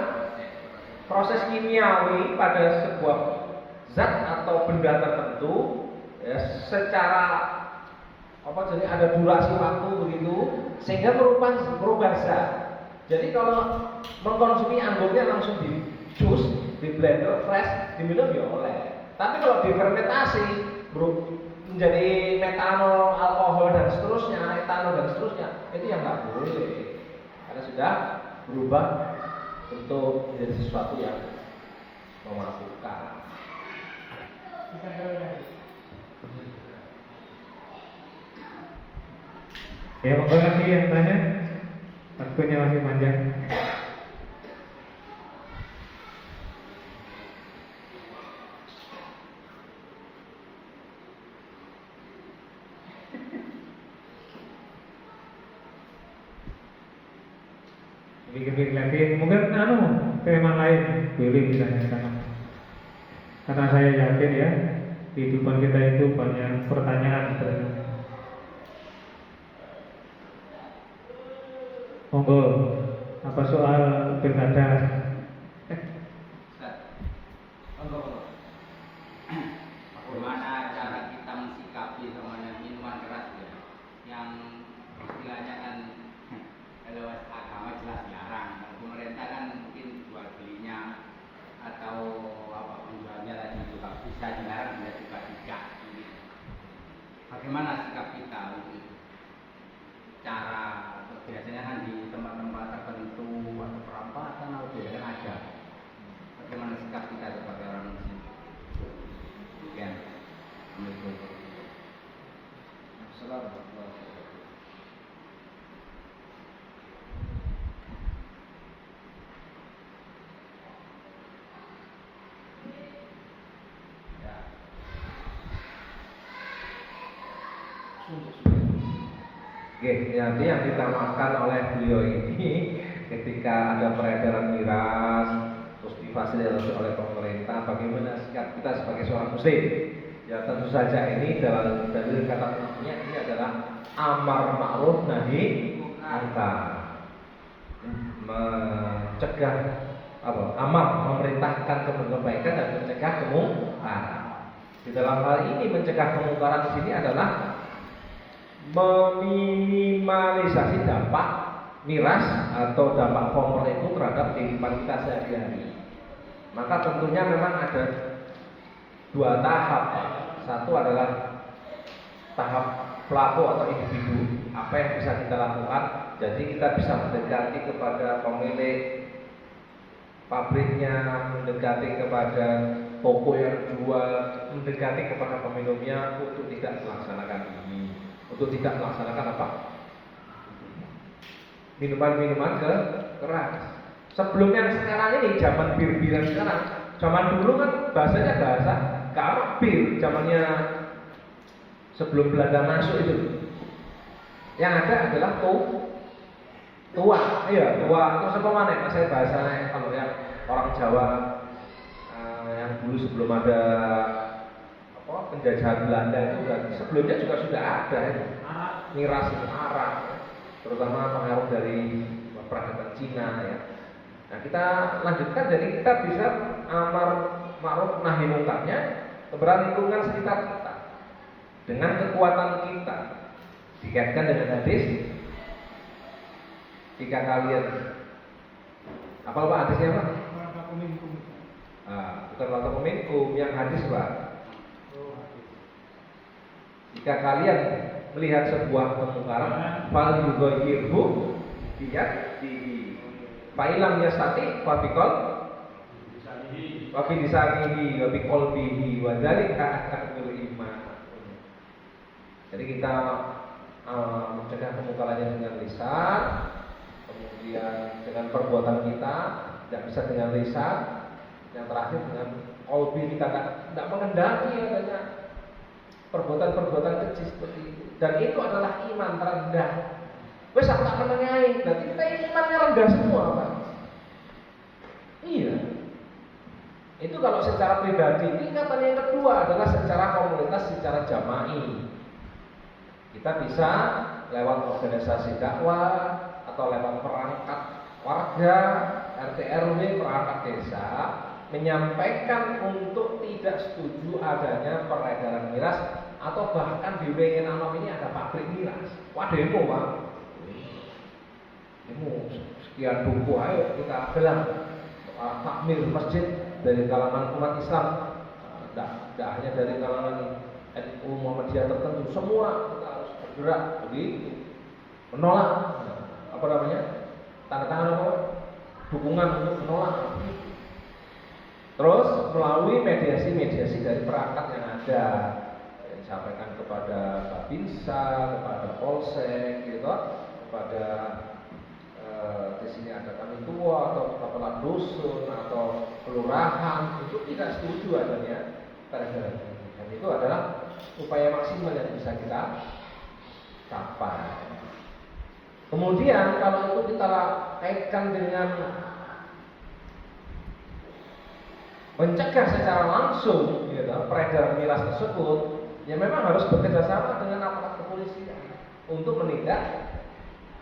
proses kimiawi pada sebuah zat atau benda tertentu ya secara jadi ada durasi waktu begitu sehingga merubah zat. Jadi kalau mengkonsumsi anggurnya langsung di jus, di blender fresh, diminum ya oleh. Tapi kalau difermentasi menjadi metanol, alkohol dan seterusnya, etanol dan seterusnya, itu yang nggak boleh karena sudah berubah untuk menjadi sesuatu yang memabukkan.
Ya, monggo lagi yang tanya. Waktunya masih panjang. Pikir-pikir lagi, mungkin tema lain boleh ditanyakan. Karena saya yakin ya, kehidupan kita itu banyak pertanyaan sebenarnya. Monggo, apa soal pilkada?
Bagaimana cara kita mensikapi sama minuman keras ya? Yang istilahnya kan kalau agama jelas larang. Kalau pemerintah kan mungkin jual belinya atau apa penjualnya tadi juga bisa dilarang dan juga tidak. Bagaimana sikap kita untuk cara biasanya kan di tempat-tempat tertentu atau perampasan atau biasanya ada. Bagaimana sikap kita sebagai orang muslim? Demikian. Assalamualaikum.
untuk Oke, jadi yang ditamakan oleh beliau ini ketika ada peredaran miras terus difasilitasi oleh pemerintah, bagaimana sikap kita sebagai seorang muslim? Ya tentu saja ini dalam dalil kata kuncinya ini adalah amar ma'ruf nahi munkar, mencegah amar memerintahkan kebaikan dan mencegah kemungkaran. Di dalam hal ini mencegah kemungkaran di sini adalah meminimalisasi dampak miras atau dampak kompor itu terhadap kehidupan kita sehari-hari. Maka tentunya memang ada dua tahap. Satu adalah tahap pelaku atau individu, apa yang bisa kita lakukan. Jadi kita bisa mendekati kepada pemilik pabriknya, mendekati kepada toko yang jual, mendekati kepada peminumnya untuk tidak melaksanakan ini. Untuk tidak melaksanakan apa? Minuman-minuman keras. Sebelum yang sekarang ini, zaman bir-biran sekarang. Zaman dulu kan bahasanya bahasa kalau bir, zamannya sebelum Belanda masuk itu. Yang ada adalah tua. Iya, tua. Terus apa mana? Saya bahasanya kalau yang orang Jawa yang dulu sebelum ada penjajahan Belanda itu berarti sebelumnya juga sudah ada ya. Miras itu arak, terutama pengaruh dari peradaban Cina ya. Nah kita lanjutkan, jadi kita bisa amar ma'ruf nahi mungkarnya kepada lingkungan sekitar kita dengan kekuatan kita. Dikaitkan dengan hadis, jika kalian apa hadisnya Pak? Bukan wataku minkum, yang hadis Pak. Jika kalian melihat sebuah kemungkaran, fal yughayyirhu biyadihi. Fa ilam yastati fa biqal wa bi lisanihi wa bi qalbihi wa dzalika akmalul iman. Jadi kita mencegah kemungkarannya dengan lisan, kemudian dengan perbuatan kita, tidak bisa dengan lisan, yang terakhir dengan qalbi, kita tidak mengendaki adanya perbuatan-perbuatan kecil seperti itu. Dan itu adalah iman terendah. Wes tak menengahi, berarti kita imannya rendah semua, Pak. Iya. Itu kalau secara pribadi. Tingkatan yang kedua adalah secara komunitas, secara jama'i. Kita bisa lewat organisasi dakwah atau lewat perangkat warga, RT RW, perangkat desa, menyampaikan untuk tidak setuju adanya peredaran miras, atau bahkan di WN Anom ini ada pabrik miras. Wah demo Pak, demo sekian buku, ayo kita gelar takmir masjid dari kalangan umat Islam, tidak hanya dari kalangan NU Muhammadiyah tertentu, semua kita harus bergerak begitu, menolak apa namanya, tanda tangan apa, dukungan untuk menolak. Terus melalui mediasi-mediasi dari perangkat yang ada, disampaikan kepada Babinsa, kepada Polsek, gitu, kepada di sini ada kami tua atau kepala dusun atau kelurahan, itu tidak setuju adanya peredaran. Dan itu adalah upaya maksimal yang bisa kita capai. Kemudian kalau itu kita kaitkan dengan mencegah secara langsung peredaran miras tersebut, ya memang harus bekerjasama dengan aparat kepolisian untuk menindak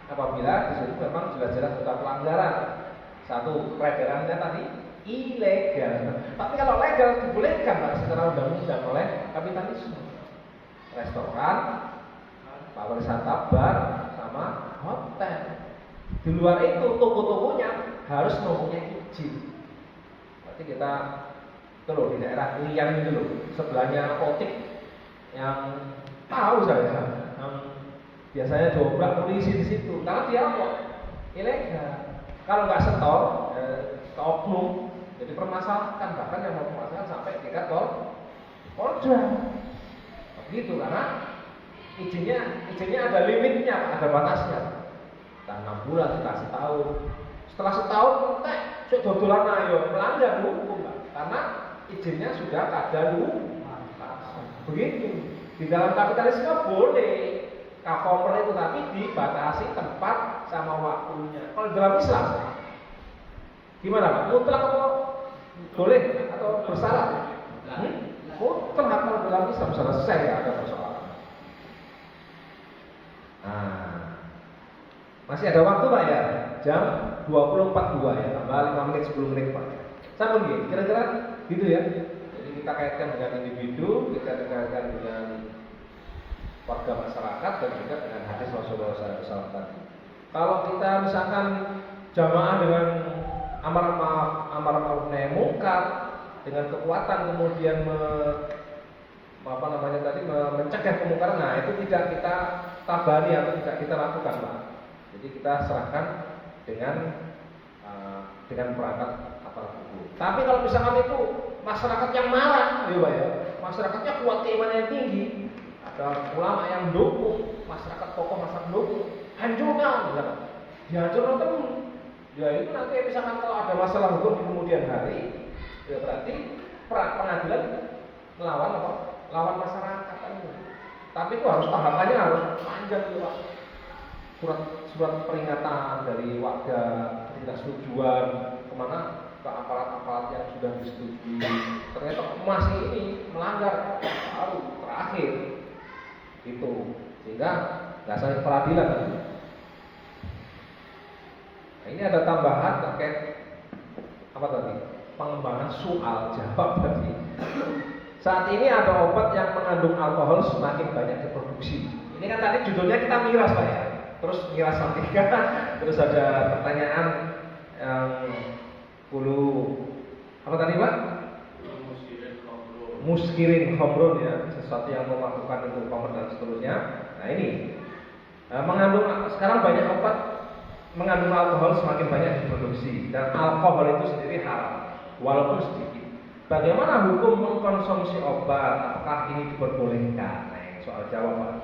apabila di situ memang jelas-jelas ada pelanggaran. Satu, peredarannya tadi ilegal. Tapi kalau legal dibolehkan Pak, secara undang-undang oleh kapitalisme. Restoran, pariwisata, bar, sama hotel. Di luar itu toko-tokonya harus mempunyai izin. Berarti kita tuh di daerah Lian itu loh, sebelahnya apotek yang tahu saya, yang biasanya dobrak polisi di situ, karena dia apa? Ilegal. Kalau nggak setor, ke oknum, jadi permasalahkan, bahkan yang mau permasalahan sampai tingkat Polda. Begitu, karena izinnya ada limitnya, ada batasnya. Dan 6 bulan dikasih tahun. Setelah setahun, sudah dodolan ayo melanggar hukum, Pak. Karena izinnya sudah kada begitu. Di dalam kapitalisme boleh kahomer itu, tapi dibatasi tempat sama waktunya. Kalau dalam Islam gimana Pak? Mutlak atau boleh atau bersalah? Mutlak kalau dalam Islam selesai, nggak ada persoalan. Nah, masih ada waktu Pak ya? Jam 20.42 ya, tambah 5 menit 10 menit Pak. Sama begini, kira-kira gitu ya. Jadi kita kaitkan dengan individu, kita kaitkan dengan warga masyarakat dan juga dengan hadis Rasulullah SAW tadi. Kalau kita misalkan jamaah dengan amar ma'ruf nahi munkar dengan kekuatan kemudian mencegah kemungkaran, nah itu tidak kita tabani atau tidak kita lakukan Pak. Jadi kita serahkan dengan perangkat aparat hukum. Tapi kalau misalkan itu masyarakat yang marah, ya Pak ya, masyarakatnya kuat keimanannya tinggi, ada ulama yang mendukung, masyarakat tokoh masyarakat mendukung, hancurkan, misalkan. Dihancurkan terus. Ya itu nanti misalkan kalau ada masalah hukum di kemudian hari, ya berarti pengadilan melawan apa? Lawan masyarakat kan. Tapi itu harus tahapannya harus panjang itu Pak. Surat peringatan dari warga ketidaksetujuan kemana ke aparat-aparat yang sudah disetujui. Ternyata masih ini melanggar, baru terakhir itu, sehingga nggak sampai peradilan. Nah, ini ada tambahan terkait apa tadi? Pengembangan soal jawab tadi. Saat ini ada obat yang mengandung alkohol semakin banyak diproduksi. Ini kan tadi judulnya kita miras Pak ya. Terus miras sampingkan, terus ada pertanyaan yang apa tadi Pak? Muskirin khamrun ya, sesuatu yang memabukkan itu khamr dan seterusnya. Nah ini sekarang banyak obat mengandung alkohol semakin banyak diproduksi, dan alkohol itu sendiri haram walaupun sedikit. Bagaimana hukum mengkonsumsi obat? Apakah ini diperbolehkan? Nah, soal jawaban.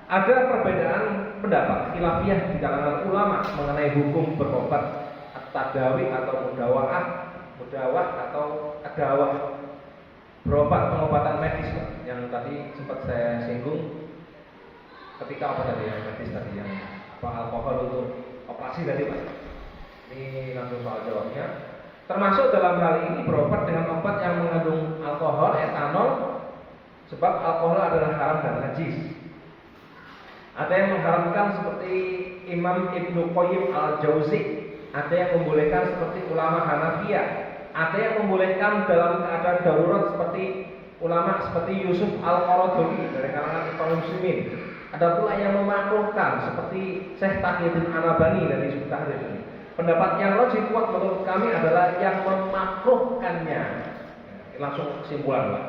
Ada perbedaan pendapat khilafiyah di kalangan ulama mengenai hukum berobat at-tadawi atau mudawah atau adawah, berobat pengobatan medis Pak, yang tadi sempat saya singgung ketika apa tadi yang medis tadi yang alkohol untuk operasi tadi Pak. Ini langsung soal jawabnya. Termasuk dalam hal ini berobat dengan obat yang mengandung alkohol, etanol, sebab alkohol adalah haram dan najis. Ada yang mengharamkan seperti Imam Ibnu Qayyim al-Jauzi, ada yang membolehkan seperti ulama Hanafiyah, ada yang membolehkan dalam keadaan darurat seperti ulama seperti Yusuf al-Qaradawi dari kalangan kaum muslimin. Ada pula yang memakruhkan seperti Syekh Taqiyuddin Anabani dari Hizbut Tahrir ini. Pendapat yang lebih kuat menurut kami adalah yang memakruhkannya. Langsung kesimpulan Pak.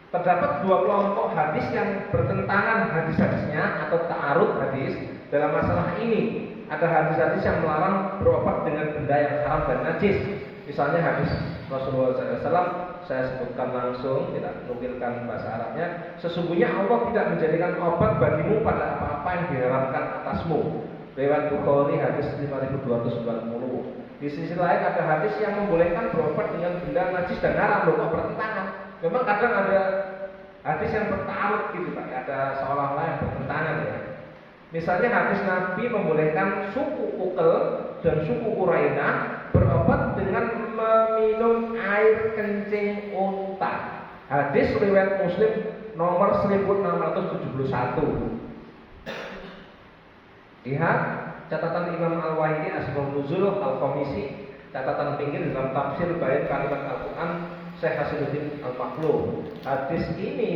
Terdapat dua kelompok hadis yang bertentangan hadis-hadisnya atau ta'arud hadis dalam masalah ini. Ada hadis-hadis yang melarang berobat dengan benda yang haram dan najis. Misalnya hadis Rasulullah SAW, saya sebutkan langsung, tidak menukilkan bahasa Arabnya. Sesungguhnya Allah tidak menjadikan obat bagimu pada apa-apa yang diharamkan atasmu. Riwayat Bukhari hadis 5290. Di sisi lain ada hadis yang membolehkan berobat dengan benda najis dan haram. Loh, bertentangan. Memang kadang ada hadis yang bertaruh gitu Pak, ada seolah-olah yang bertentangan ya. Misalnya hadis Nabi membolehkan suku Ukel dan suku Qurainah berobat dengan meminum air kencing unta. Hadis riwayat Muslim nomor 1671. Lihat catatan Imam Al-Wahidi Asbabun Nuzul Al-Komisi, catatan pinggir dalam tafsir bait kalimat Al-Quran Syekh Hasinuddin Al-Makhlu. Hadis ini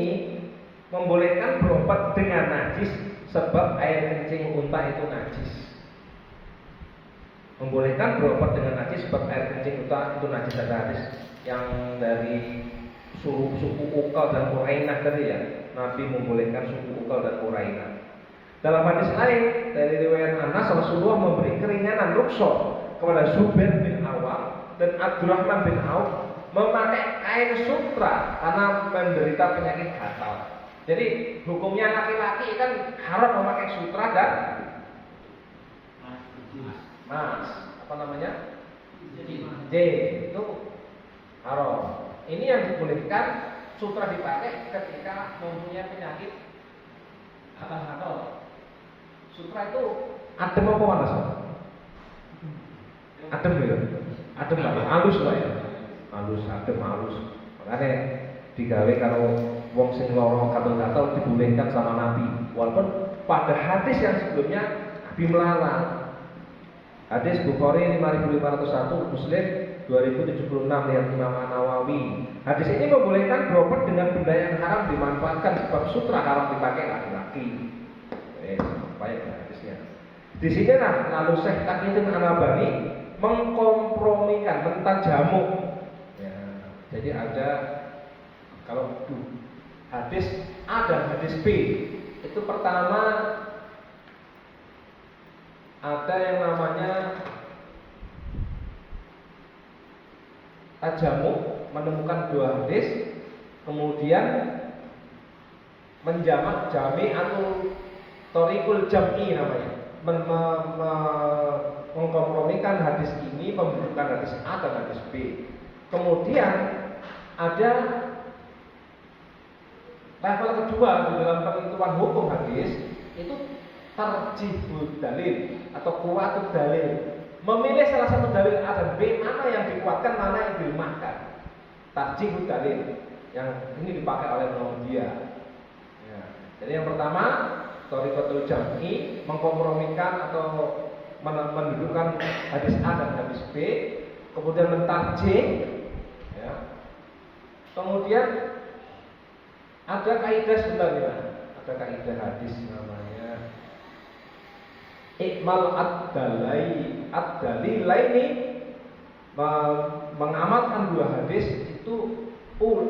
membolehkan berobat dengan najis sebab air kencing unta itu najis. Membolehkan berobat dengan najis sebab air kencing unta itu najis. Ada hadis yang dari suku Uqal dan Qurainah tadi ya. Nabi membolehkan suku Uqal dan Qurainah. Dalam hadis lain dari riwayat Anas, Rasulullah memberi keringanan rukhsah kepada Zubair bin Awam dan Abdurrahman bin Auf memakai kain sutra karena menderita penyakit gatal. Jadi hukumnya laki-laki kan haram memakai sutra dan J itu haram. Ini yang dibolehkan sutra dipakai ketika mempunyai penyakit Atau sutra itu adem apa panas? Adem ya? Adem lah, halus lah ya. Halus, adem, halus. Makanya digawe kalau wong sing lara gatel-gatel dibolehkan sama Nabi. Walaupun pada hadis yang sebelumnya Nabi melarang. Hadis Bukhari 5501, Muslim 2076 lihat Imam An-Nawawi. Hadis ini membolehkan berobat dengan benda yang haram dimanfaatkan sebab sutra haram dipakai laki-laki. Baik hadisnya. Di sini lalu Syekh Taqiyuddin An-Nabhani mengkompromikan, mentajamuk. Ya, jadi ada kalau hadis A dan hadis B itu pertama ada yang namanya tajamuk, menemukan dua hadis, kemudian menjamak jami atau thoriqul jam'i namanya, mengkompromikan hadis ini, membutuhkan hadis A dan hadis B. Kemudian ada level kedua di dalam penentuan hukum hadis itu tarjihud dalil atau kuwatud dalil, memilih salah satu dalil A dan B, mana yang dikuatkan, mana yang dilemahkan. Tarjihud dalil yang ini dipakai oleh Muhammadiyah. Ya. Jadi yang pertama thoriqatul jam'i, mengkompromikan atau mendudukkan hadis A dan hadis B, kemudian mentarjih. Ya. Kemudian ada kaidah sebenarnya, ada kaidah hadis namanya ikmal ad-dalilaini, mengamalkan dua hadis itu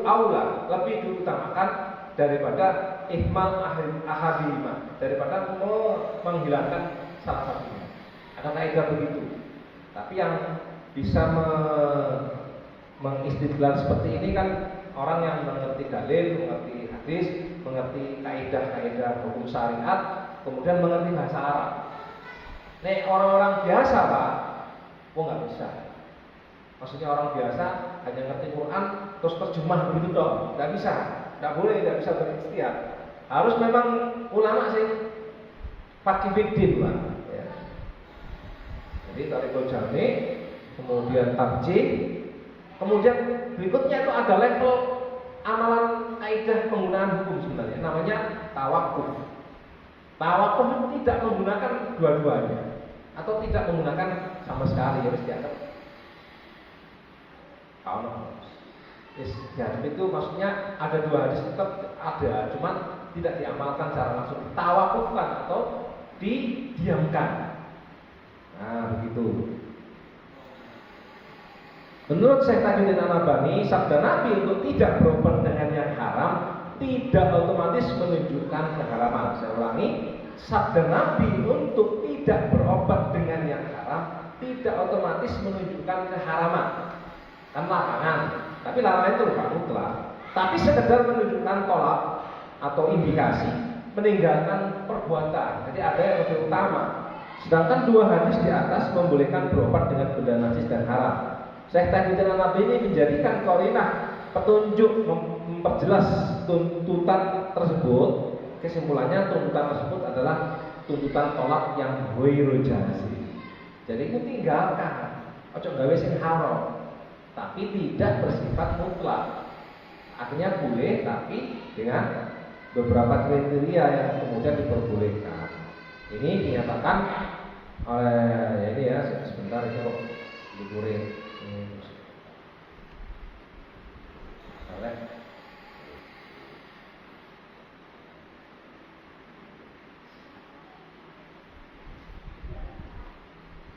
aula, lebih diutamakan daripada ihmal ahadihima, daripada menghilangkan salah satunya. Ada kaidah begitu. Tapi yang bisa mengistidlal seperti ini kan orang yang mengerti dalil, mengerti hadis, mengerti kaidah-kaidah hukum syariat, kemudian mengerti bahasa Arab. Nek orang-orang biasa Pak, nggak bisa. Maksudnya orang biasa hanya ngerti Quran terus terjemah begitu dong, nggak bisa, nggak boleh, nggak bisa berikhtiar. Harus memang ulama sih pakai fikih Pak. Ya. Jadi thoriqul jam'i, kemudian tarjih, kemudian berikutnya itu ada level amalan kaidah penggunaan hukum sebenarnya, namanya tawakuf. Tawakuf itu tidak menggunakan dua-duanya atau tidak menggunakan sama sekali, harus dianggap ya, itu maksudnya ada dua hadis tetap ada, cuman tidak diamalkan secara langsung, tawakufkan atau didiamkan. Nah begitu. Menurut Syekh Taqiyuddin An-Nabhani, sabda Nabi untuk tidak berobat dengan yang haram tidak otomatis menunjukkan keharaman. Saya ulangi, sabda Nabi untuk tidak berobat dengan yang haram tidak otomatis menunjukkan keharaman. Kan larangan, tapi larangan itu bukan mutlak. Tapi sekedar menunjukkan tolak atau indikasi meninggalkan perbuatan. Jadi ada yang lebih utama. Sedangkan dua hadis di atas membolehkan berobat dengan benda najis dan haram. Syekh Taqiyuddin An-Nabhani ini menjadikan qarinah petunjuk memperjelas tuntutan tersebut. Kesimpulannya tuntutan tersebut adalah tuntutan tolak yang ghairu jazim. Jadi itu tinggalkan, ojo gawe sing haram, tapi tidak bersifat mutlak. Akhirnya boleh, tapi dengan beberapa kriteria yang kemudian diperbolehkan. Ini dinyatakan oleh ini ya, sebentar itu diburin.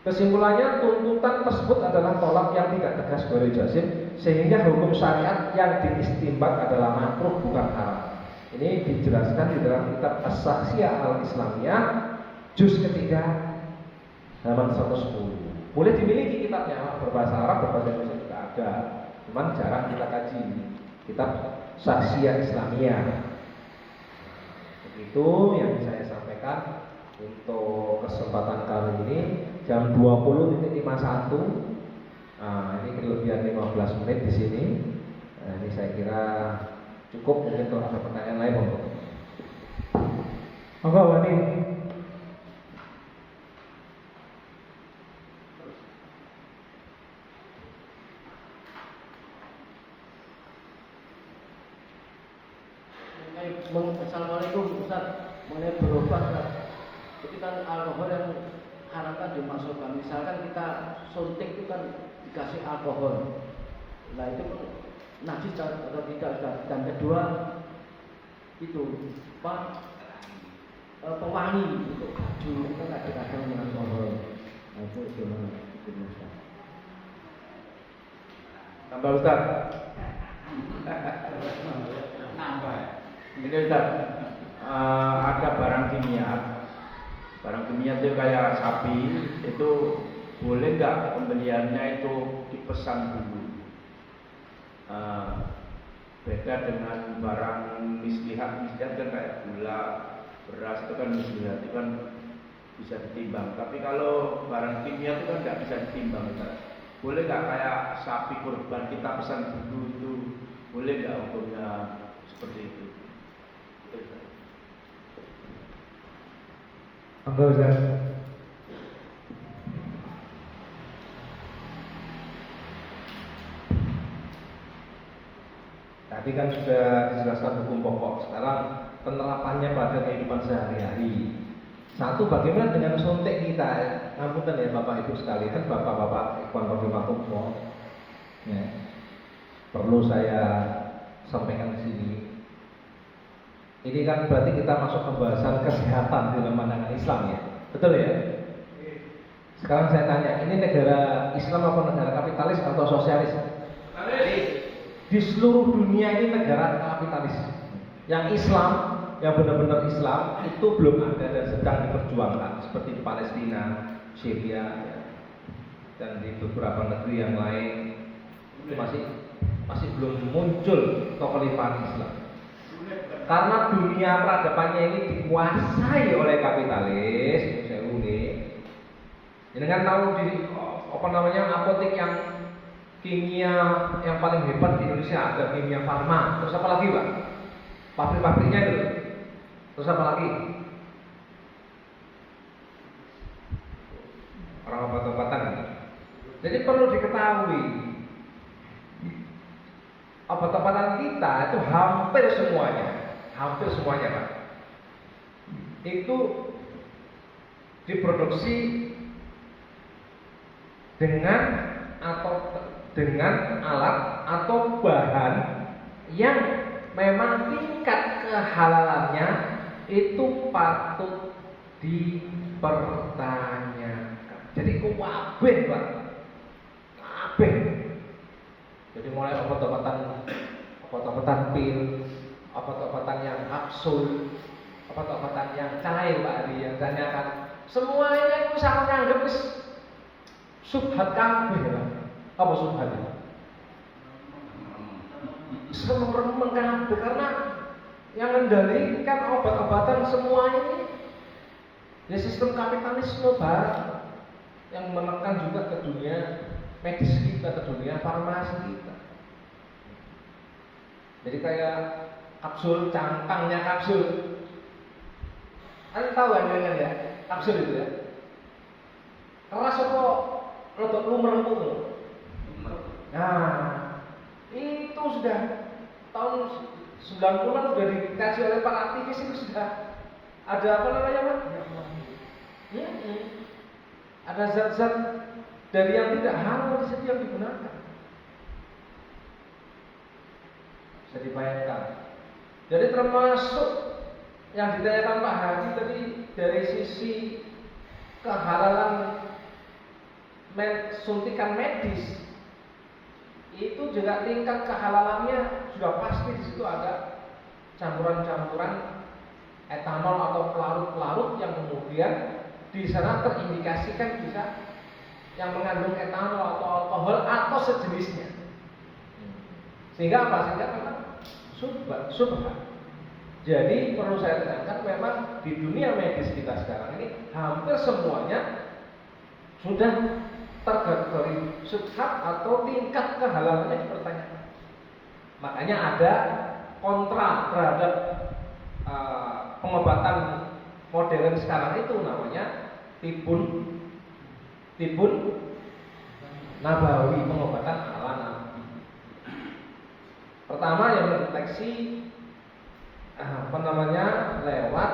Kesimpulannya tuntutan tersebut adalah tolak yang tidak tegas ghairu jazim, sehingga hukum syariat yang diistinbat adalah makruh bukan haram. Ini dijelaskan di dalam kitab As-Saksiyah Al-Islamiyah juz ketiga halaman 110. Boleh dimiliki kitabnya, berbahasa Arab, berbahasa Indonesia juga ada. Cuman jarang kita kaji kitab Saksiyah Islamiyah. Begitu yang saya sampaikan untuk kesempatan kali ini. Jam 20.51. Nah, ini kelebihan 15 menit di sini. Nah, ini saya kira cukup, mungkin kalau ada pertanyaan lain
Monggo Wati.
Assalamualaikum Ustaz, mengenai berobat Ustaz. Itu kan alkohol yang haramkan dimasukkan. Misalkan kita suntik itu kan dikasih alkohol. Nah itu najis atau tidak Ustaz? Dan kedua itu apa pewangi untuk baju itu kan kadang-kadang dengan alkohol. Nah itu gimana Ustaz?
Tambah Ustaz.
Nambah.
Ini Ustaz, ada barang kimia. Barang kimia itu kayak sapi, itu boleh nggak pembeliannya itu dipesan dulu? Beda dengan barang mislihat kan kayak gula, beras itu kan mislihat, itu kan bisa ditimbang. Tapi kalau barang kimia itu kan nggak bisa ditimbang, Ustaz. Boleh nggak kayak sapi kurban kita pesan dulu itu, boleh nggak hukumnya seperti itu?
Monggo Ustaz.
Tadi kan sudah dijelaskan hukum pokok. Sekarang penerapannya pada kehidupan sehari-hari. Satu, bagaimana dengan suntik kita? Ngapunten ya Bapak Ibu sekalian, Bapak-bapak Ikhwan Rahimakumullah. Ya. Perlu saya sampaikan di sini. Ini kan berarti kita masuk pembahasan kesehatan dalam pandangan Islam ya, betul ya? Sekarang saya tanya, ini negara Islam apa negara kapitalis atau sosialis? Di seluruh dunia ini negara kapitalis. Yang Islam, yang benar-benar Islam itu belum ada dan sedang diperjuangkan, seperti di Palestina, Syria, ya, dan di beberapa negeri yang lain itu masih belum muncul kekhalifahan Islam. Karena dunia peradabannya ini dikuasai oleh kapitalis, saya unik. Ini kan tahu di apotek yang kimia yang paling hebat di Indonesia ada Kimia Farma. Terus apa lagi Pak? Pabrik-pabriknya itu. Terus apa lagi? Orang obat-obatan. Jadi perlu diketahui, obat-obatan kita itu hampir semuanya Pak, itu diproduksi dengan alat atau bahan yang memang tingkat kehalalannya itu patut dipertanyakan. Jadi kabeh Pak, kabeh. Jadi mulai obat-obatan pil, obat-obatan yang kapsul, obat-obatan yang cair Pak Adi, yang tanyakan, semuanya itu sangat nganggep subhat kabeh Pak. Apa subhat itu? Semua kabeh, karena yang mengendalikan obat-obatan semua ini ya sistem kapitalisme barat yang menekan juga ke dunia medis kita, ke dunia farmasi kita. Jadi kayak kapsul, cangkangnya kapsul. Anda tahu kan ya, kapsul itu ya. Keras apa rodok lumer itu. Nah, itu sudah tahun 90-an sudah dikaji oleh para aktivis, itu sudah ada apa namanya Pak? Ya, ada zat-zat dari yang tidak halal di situ yang digunakan. Bisa dibayangkan. Jadi termasuk yang ditanyakan Pak Haji tadi dari sisi kehalalan suntikan medis, itu juga tingkat kehalalannya sudah pasti di situ ada campuran-campuran etanol atau pelarut-pelarut yang kemudian di sana terindikasikan bisa yang mengandung etanol atau alkohol atau sejenisnya. Sehingga apa? Sehingga memang subhat. Jadi perlu saya tekankan, memang di dunia medis kita sekarang ini hampir semuanya sudah terkategori subhat atau tingkat kehalalannya dipertanyakan. Makanya ada kontra terhadap pengobatan modern sekarang itu namanya tibun nabawi, pengobatan ala nabi. Pertama yang mendeteksi lewat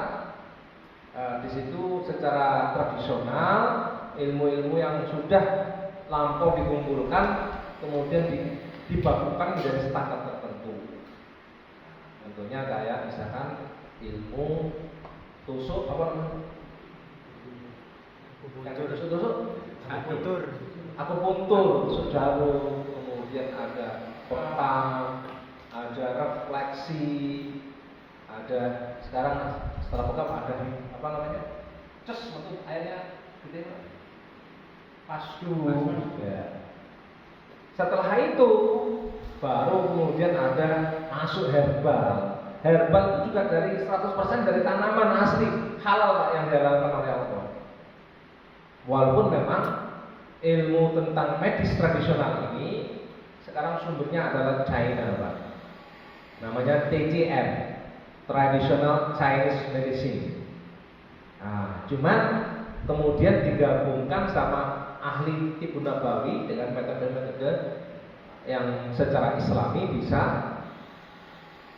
di situ secara tradisional ilmu-ilmu yang sudah lampau dikumpulkan kemudian dibakukan menjadi standar tertentu. Tentunya kayak misalkan ilmu tusuk akupuntur, tusuk jarum, kemudian ada bekam, ada refleksi, ada sekarang setelah bekam ada cus untuk airnya gede pasdu. Ya. Setelah itu baru kemudian ada masuk herbal. Herbal itu juga dari 100% dari tanaman asli halal Pak yang dihalalkan oleh Allah. Walaupun memang ilmu tentang medis tradisional ini sekarang sumbernya adalah China Pak. Namanya TCM, Traditional Chinese Medicine. Nah, cuman kemudian digabungkan sama ahli tibun nabawi dengan metode-metode yang secara Islami bisa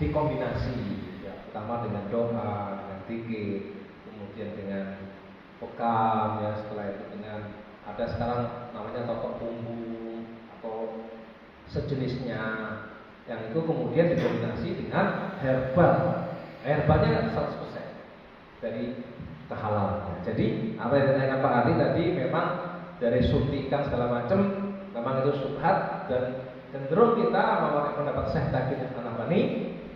dikombinasi, ya, pertama dengan doa, dengan zikir, kemudian dengan bekam, ya, setelah itu dengan ada sekarang namanya totok bumbu atau sejenisnya, yang itu kemudian dikombinasi dengan herbal. Herbalnya 100% dari kehalalan. Jadi apa yang ditanyakan Pak Ali tadi memang dari suntikan segala macam memang itu subhat dan cenderung kita memakai pendapat Syekh Taqi An-Nabhani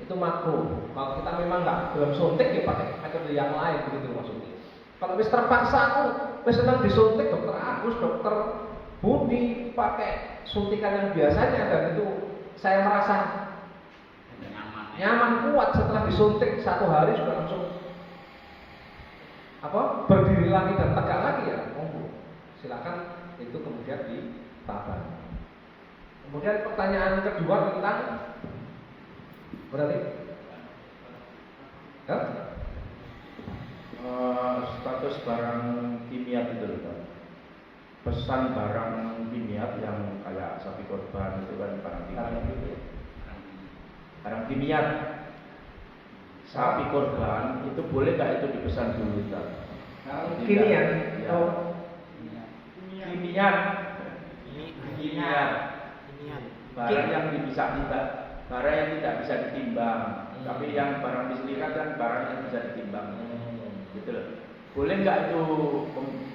itu makruh. Kalau kita memang nggak belum suntik ya pakai metode yang lain begitu maksudnya. Kalau wis terpaksa aku wis senang disuntik dokter Agus, dokter Budi pakai suntikan yang biasanya dan itu saya merasa nyaman kuat setelah disuntik 1 hari sudah langsung berdiri lagi dan tegak lagi ya monggo. Silakan itu kemudian ditabah. Kemudian pertanyaan kedua tentang berarti
status barang kimia itu loh Pak. Pesan barang kimia yang kayak sapi korban itu kan barang kimia. Barang kimia sapi korban itu boleh nggak itu dipesan dulu Pak?
Kimia.
Ya. Kimia. Barang yang barang yang tidak bisa ditimbang. Tapi yang barang diselikat kan barang yang bisa ditimbang. Gitu loh. Boleh nggak itu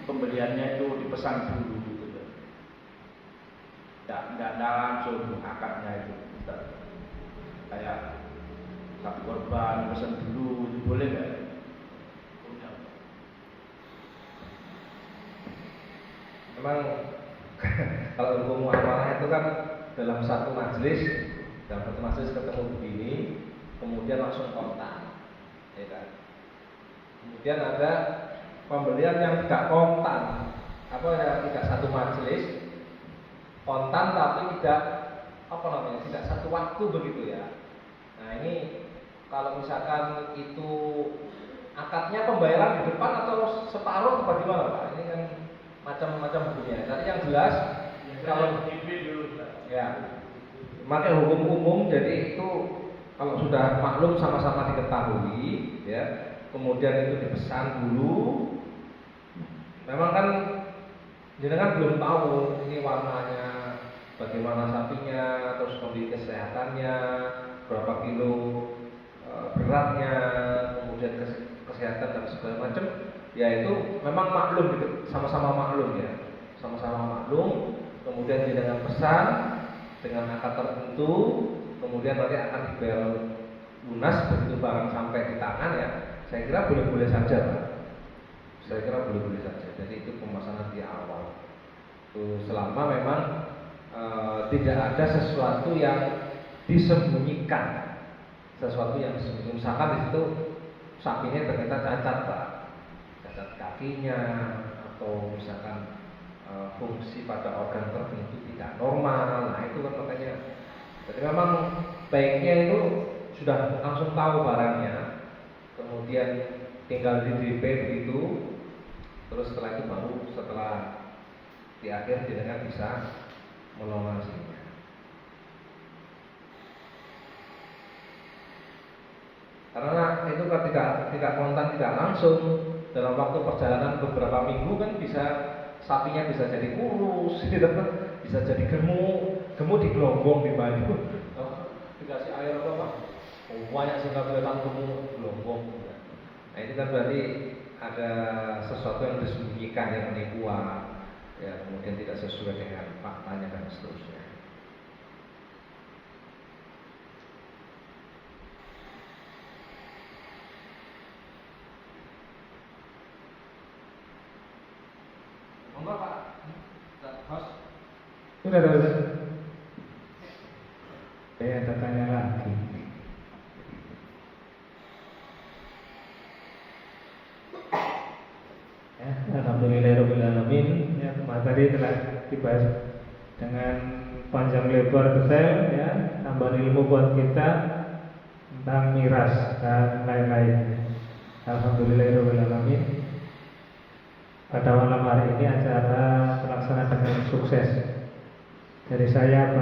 pembeliannya itu dipesan dulu gitu loh. Nggak langsung akadnya itu. Kayak sapi korban pesan dulu itu boleh nggak?
Memang kalau hukum muamalah itu kan dalam satu majelis ketemu begini, kemudian langsung kontak, ya kan? Kemudian ada pembelian yang tidak kontan, tidak satu majelis, kontan tapi tidak satu waktu begitu ya. Nah ini kalau misalkan itu akadnya pembayaran di depan atau separuh atau bagaimana Pak? Ini kan macam-macam hukumnya. Tadi yang jelas kalau ya pakai hukum umum, jadi itu kalau sudah maklum sama-sama diketahui, ya, kemudian itu dipesan dulu. Memang kan jenengan belum tahu ini warnanya bagaimana sapinya, terus kondisi kesehatannya, berapa kilo beratnya, kemudian kesehatan dan segala macam. Ya itu memang maklum, sama-sama maklum ya, sama-sama maklum. Kemudian jenengan pesan dengan akad tertentu, kemudian nanti akan dibayar lunas begitu barang sampai di tangan ya. Saya kira boleh-boleh saja Pak. Saya kira boleh-boleh saja. Jadi itu pemasanan di awal. Itu selama memang tidak ada sesuatu yang disembunyikan, sesuatu yang disembunyikan. Misalkan di situ sapinya ternyata cacat Pak, cacat kakinya atau misalkan fungsi pada organ tertentu tidak normal. Nah itu kan makanya. Jadi memang baiknya itu sudah langsung tahu barangnya, kemudian
tinggal di DP begitu. Terus setelah itu baru setelah di akhir jenengan bisa melunasinya. Karena itu kan tidak kontan, tidak langsung. Dalam waktu perjalanan beberapa minggu kan bisa sapinya bisa jadi kurus, gitu kan, bisa jadi gemuk di Gelombong di Bali. Dikasih air apa? Banyak sehingga kelihatan gemuk Gelombong. Nah itu kan berarti ada sesuatu yang disembunyikan, yang penipuan, ya kemudian tidak sesuai dengan faktanya dan seterusnya. Monggo Pak, host.
Sudah. Saya ada tanya lagi. Ya, alhamdulillahirobbilalamin. Ya, tadi telah dibahas dengan panjang lebar detail, ya, tambah ilmu buat kita tentang miras dan lain-lain. Alhamdulillahirobbilalamin. Pada malam hari ini acara terlaksana dengan sukses. Dari saya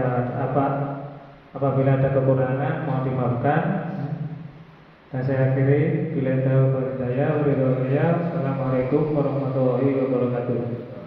apabila ada kekurangan mohon dimaafkan. Dan saya akhiri bila tahu berjaya. Assalamualaikum warahmatullahi wabarakatuh.